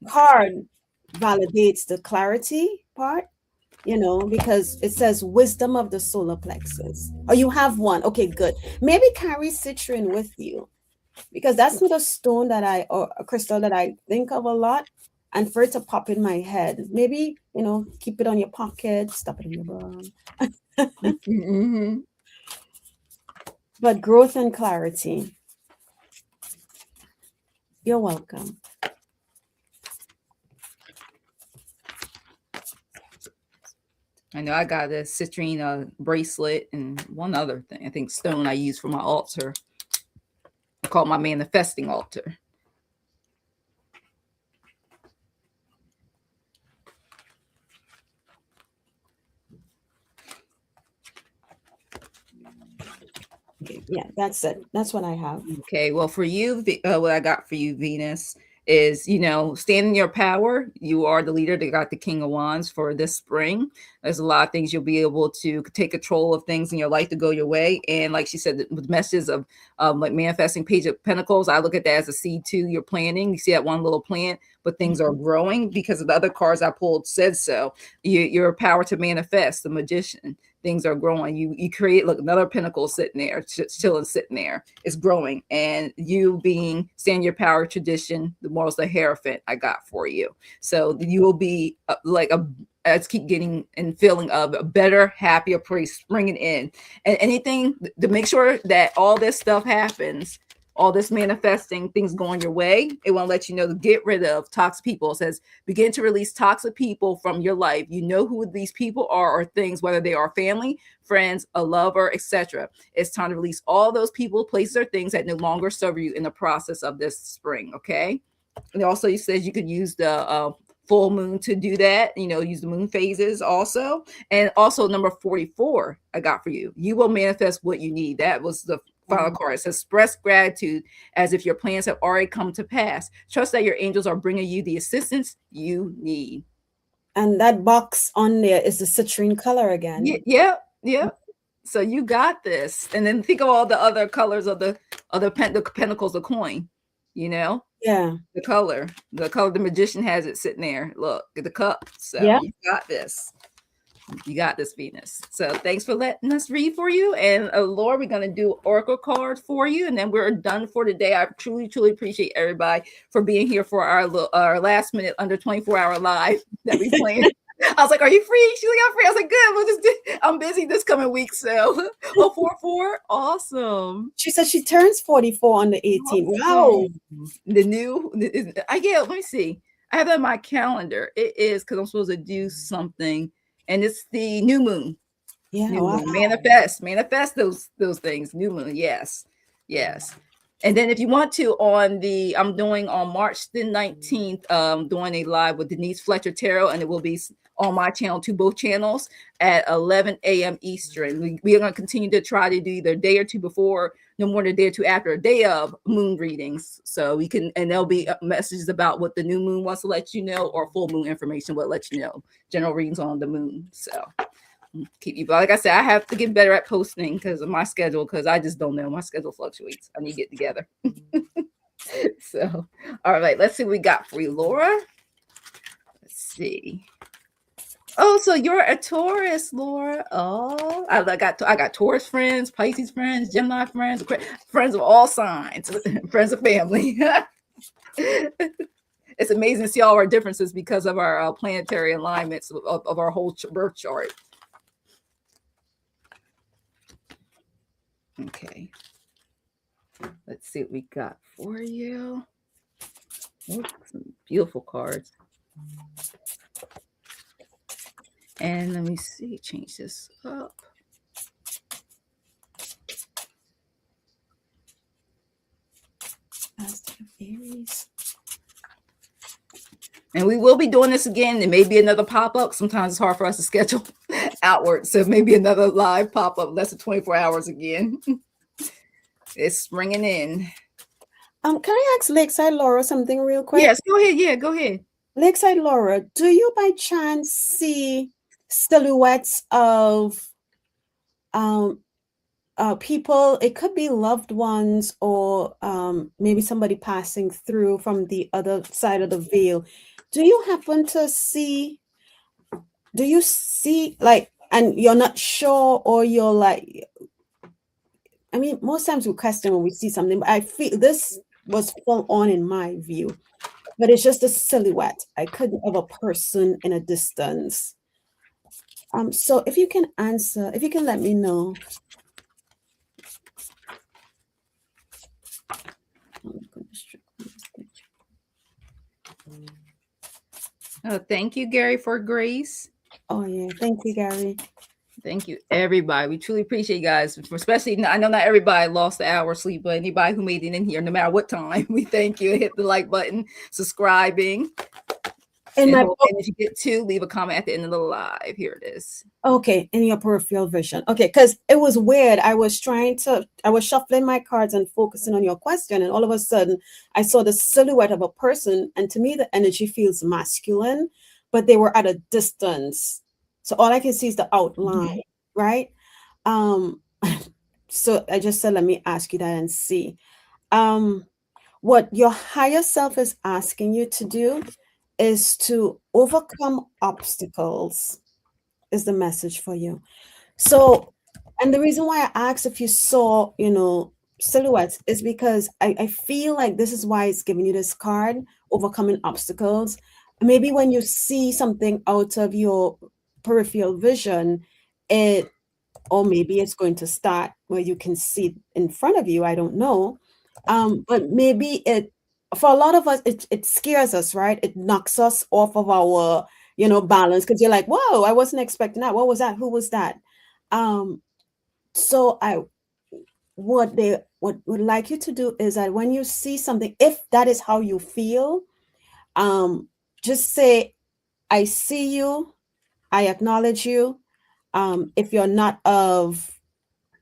card validates the clarity part, because it says wisdom of the solar plexus. Oh, you have one. Okay, good. Maybe carry citrine with you because that's not a stone that or a crystal that I think of a lot. And for it to pop in my head, maybe, keep it on your pocket, stuff it in your bra. Mm-hmm. But growth and clarity. You're welcome. I know I got a citrine bracelet and one other thing. I think stone I use for my altar. I call it my manifesting altar. Okay, yeah, that's it. That's what I have. Okay, well, for you, what I got for you, Venus, is stand in your power. You are the leader that got the King of Wands for this spring. There's a lot of things you'll be able to take control of things in your life to go your way. And like she said, with messages of like manifesting Page of Pentacles, I look at that as a seed too. You're planting. You see that one little plant, but things are growing because of the other cards I pulled said so. Your power to manifest, the Magician. Things are growing. You create, look, another pinnacle sitting there, chilling, sitting there. It's growing, and you being stand your power tradition, the morals, the Hierophant I got for you. So you will be let's keep getting and feeling of a better, happier place springing in, and anything to make sure that all this stuff happens. All this manifesting things going your way, it won't let you know to get rid of toxic people. It says begin to release toxic people from your life. You know who these people are or things, whether they are family, friends, a lover, etc. It's time to release all those people, places, or things that no longer serve you in the process of this spring. Okay. And also, he says you could use the full moon to do that. Use the moon phases also. And also, number 44, I got for you. You will manifest what you need. That was the final card. It says express gratitude as if your plans have already come to pass. Trust that your angels are bringing you the assistance you need. And that box on there is the citrine color again. Yeah. So you got this. And then think of all the other colors of the pentacles, the coin. Yeah. The color the Magician has it sitting there. Look at the cup. So Yeah. you got this. You got this, Venus. So thanks for letting us read for you. And Laura, we're going to do oracle cards for you, and then we're done for today. I truly, truly appreciate everybody for being here for our last minute under 24-hour live that we planned. I was like, "Are you free?" She's like, "I'm free." I was like, "Good. We'll just I'm busy this coming week." So, 4 awesome. She said she turns 44 on the 18th. Wow. The new, let me see. I have that on my calendar. It is because I'm supposed to do something. And it's the new moon. Yeah. New Wow. moon. Manifest those things. New moon. Yes. And then if you want to, I'm doing on March the 19th, doing a live with Denise Fletcher Tarot, and it will be on my channel, to both channels at 11 a.m. Eastern. We are going to continue to try to do either a day or two before, no more than a day or two after, a day of moon readings. So we can, and there'll be messages about what the new moon wants to let you know, or full moon information will let you know. General readings on the moon. So keep you, but like I said, I have to get better at posting because of my schedule, because I just don't know. My schedule fluctuates. I need to get together. So, all right, let's see what we got for you, Laura. Let's see. Oh, so you're a Taurus, Laura. Oh, I got Taurus friends, Pisces friends, Gemini friends, friends of all signs, friends of family. It's amazing to see all our differences because of our planetary alignments of our whole birth chart. Okay. Let's see what we got for you. Oh, some beautiful cards. And let me see, change this up. And we will be doing this again. There may be another pop-up. Sometimes it's hard for us to schedule outward. So maybe another live pop-up, less than 24 hours again. It's springing in. Can I ask Lakeside Laura something real quick? Yes, go ahead. Yeah, go ahead. Lakeside Laura, do you by chance see silhouettes of um people? It could be loved ones or maybe somebody passing through from the other side of the veil. Do you happen to see, do you see like, and you're not sure, or you're like, I mean, most times we question when we see something, but I feel this was full on in my view, but it's just a silhouette. I couldn't of a person in a distance. So if you can answer, if you can let me know. Oh, goodness, Oh, thank you, Gary, for grace. oh yeah, thank you, Gary. Thank you, everybody. We truly appreciate you guys, especially I know not everybody lost the hour of sleep, but anybody who made it in here, no matter what time, we thank you. Hit the like button, subscribing, In my book, and if you get to, leave a comment at the end of the live. Here it is. okay, in your peripheral vision. Okay, because it was weird. I was shuffling my cards and focusing on your question, and all of a sudden I saw the silhouette of a person, and to me the energy feels masculine, but they were at a distance. So all I can see is the outline, right? Um, so I just said, let me ask you that and see. Um, what your higher self is asking you to do is to overcome obstacles, is the message for you. So, and the reason why I asked if you saw, silhouettes is because I feel like this is why it's giving you this card, overcoming obstacles. Maybe when you see something out of your peripheral vision, it, or maybe it's going to start where you can see it in front of you. I don't know. But maybe it, for a lot of us, it scares us, right? It knocks us off of our, balance, because you're like, whoa, I wasn't expecting that. What was that? Who was that? Um, so what would like you to do is that when you see something, if that is how you feel, um, just say, I see you, I acknowledge you. If you're not of,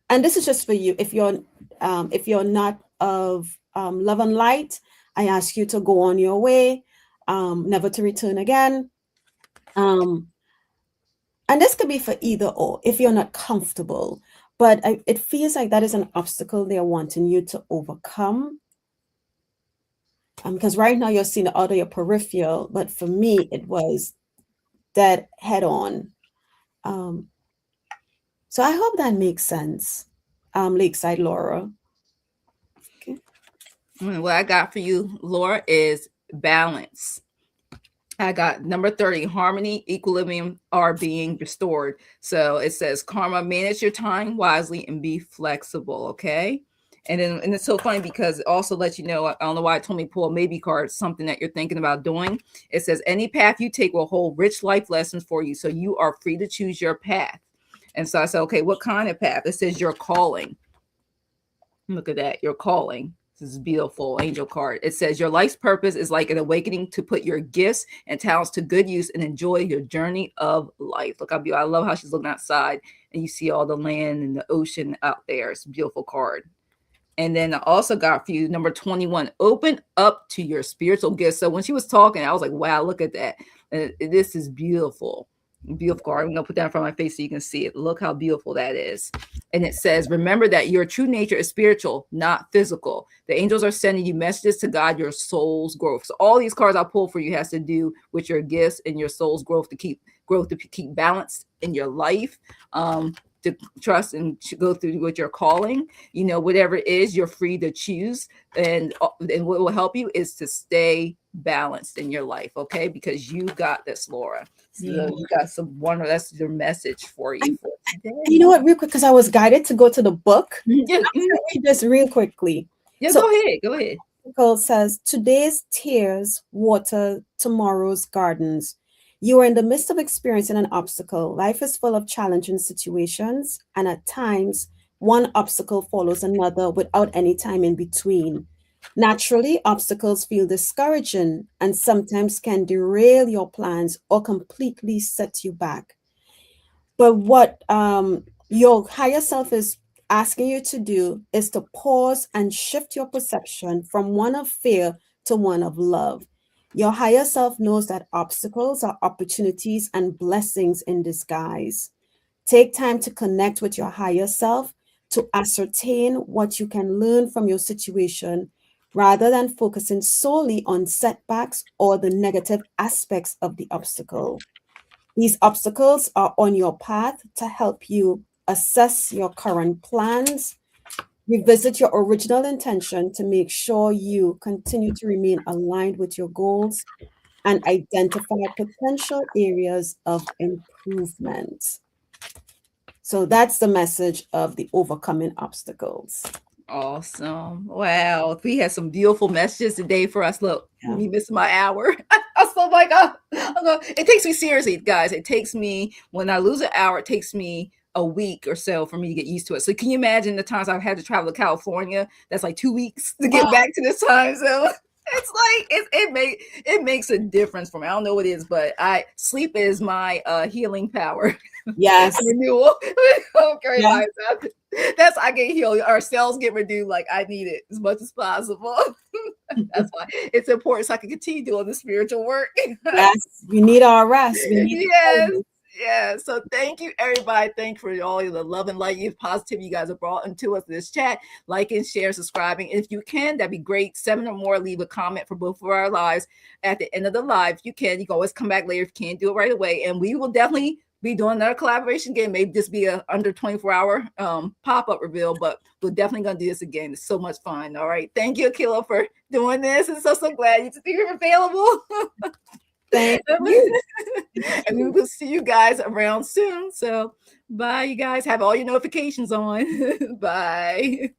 and this is just for you, if you're not of love and light, I ask you to go on your way, never to return again. Um, and this could be for either or if you're not comfortable, but it feels like that is an obstacle they're wanting you to overcome. Because right now you're seeing it out of your peripheral, but for me it was that head on. Um, so I hope that makes sense. Lakeside Laura. Okay. What I got for you, Laura, is balance. I got number 30, harmony, equilibrium are being restored. So it says, karma, manage your time wisely and be flexible. Okay. And it's so funny because it also lets you know, I don't know why it told me to pull a maybe card, something that you're thinking about doing. It says, any path you take will hold rich life lessons for you. So you are free to choose your path. And so I said, okay, what kind of path? It says your calling. Look at that. Your calling. This is beautiful angel card. It says your life's purpose is like an awakening to put your gifts and talents to good use and enjoy your journey of life. Look how beautiful. I love how she's looking outside and you see all the land and the ocean out there. It's a beautiful card. And then I also got for you number 21, open up to your spiritual gifts. So when she was talking, I was like, wow, look at that. This is beautiful. Beautiful card. I'm going to put that in front of my face so you can see it. Look how beautiful that is. And it says, remember that your true nature is spiritual, not physical. The angels are sending you messages to guide your soul's growth. So all these cards I pull for you has to do with your gifts and your soul's growth to keep balanced in your life. To trust and go through what you're calling, whatever it is, you're free to choose. And what will help you is to stay balanced in your life, okay? Because you got this, Laura. So you got some wonder. That's your message for you for today. You know what, real quick, because I was guided to go to the book. Yeah, Read this real quickly. yeah, So, go ahead. article says, today's tears water tomorrow's gardens. You are in the midst of experiencing an obstacle. Life is full of challenging situations, and at times, one obstacle follows another without any time in between. Naturally, obstacles feel discouraging and sometimes can derail your plans or completely set you back. But what your higher self is asking you to do is to pause and shift your perception from one of fear to one of love. Your higher self knows that obstacles are opportunities and blessings in disguise. Take time to connect with your higher self to ascertain what you can learn from your situation rather than focusing solely on setbacks or the negative aspects of the obstacle. These obstacles are on your path to help you assess your current plans, revisit your original intention to make sure you continue to remain aligned with your goals, and identify potential areas of improvement. So that's the message of the overcoming obstacles. Awesome. Wow. We had some beautiful messages today for us. Look, Yeah. me missing my hour. I was so like, it takes me seriously, guys. It takes me, when I lose an hour, it takes me a week or so for me to get used to it. So can you imagine the times I've had to travel to California? That's like 2 weeks to get back to this time zone. It's like it makes a difference for me. I don't know what it is, but I sleep is my healing power. Yes. Renewal. Okay, Yeah. that's I get healed. Our cells get renewed. Like I need it as much as possible. That's why it's important so I can continue doing the spiritual work. Yes. We need our rest. We need Yes. to. Yeah. So thank you, everybody. Thank you for all the love and light, you positivity you guys have brought into us this chat. Like and share, subscribing. If you can, that'd be great. 7 or more, leave a comment for both of our lives at the end of the live. If you can, you can always come back later if you can't do it right away. And we will definitely be doing another collaboration again. Maybe just be a under 24-hour pop-up reveal, but we're definitely gonna do this again. It's so much fun. All right. Thank you, Akela, for doing this. I'm so glad you're available. Thank you. And we will see you guys around soon. So bye, you guys. Have all your notifications on. Bye.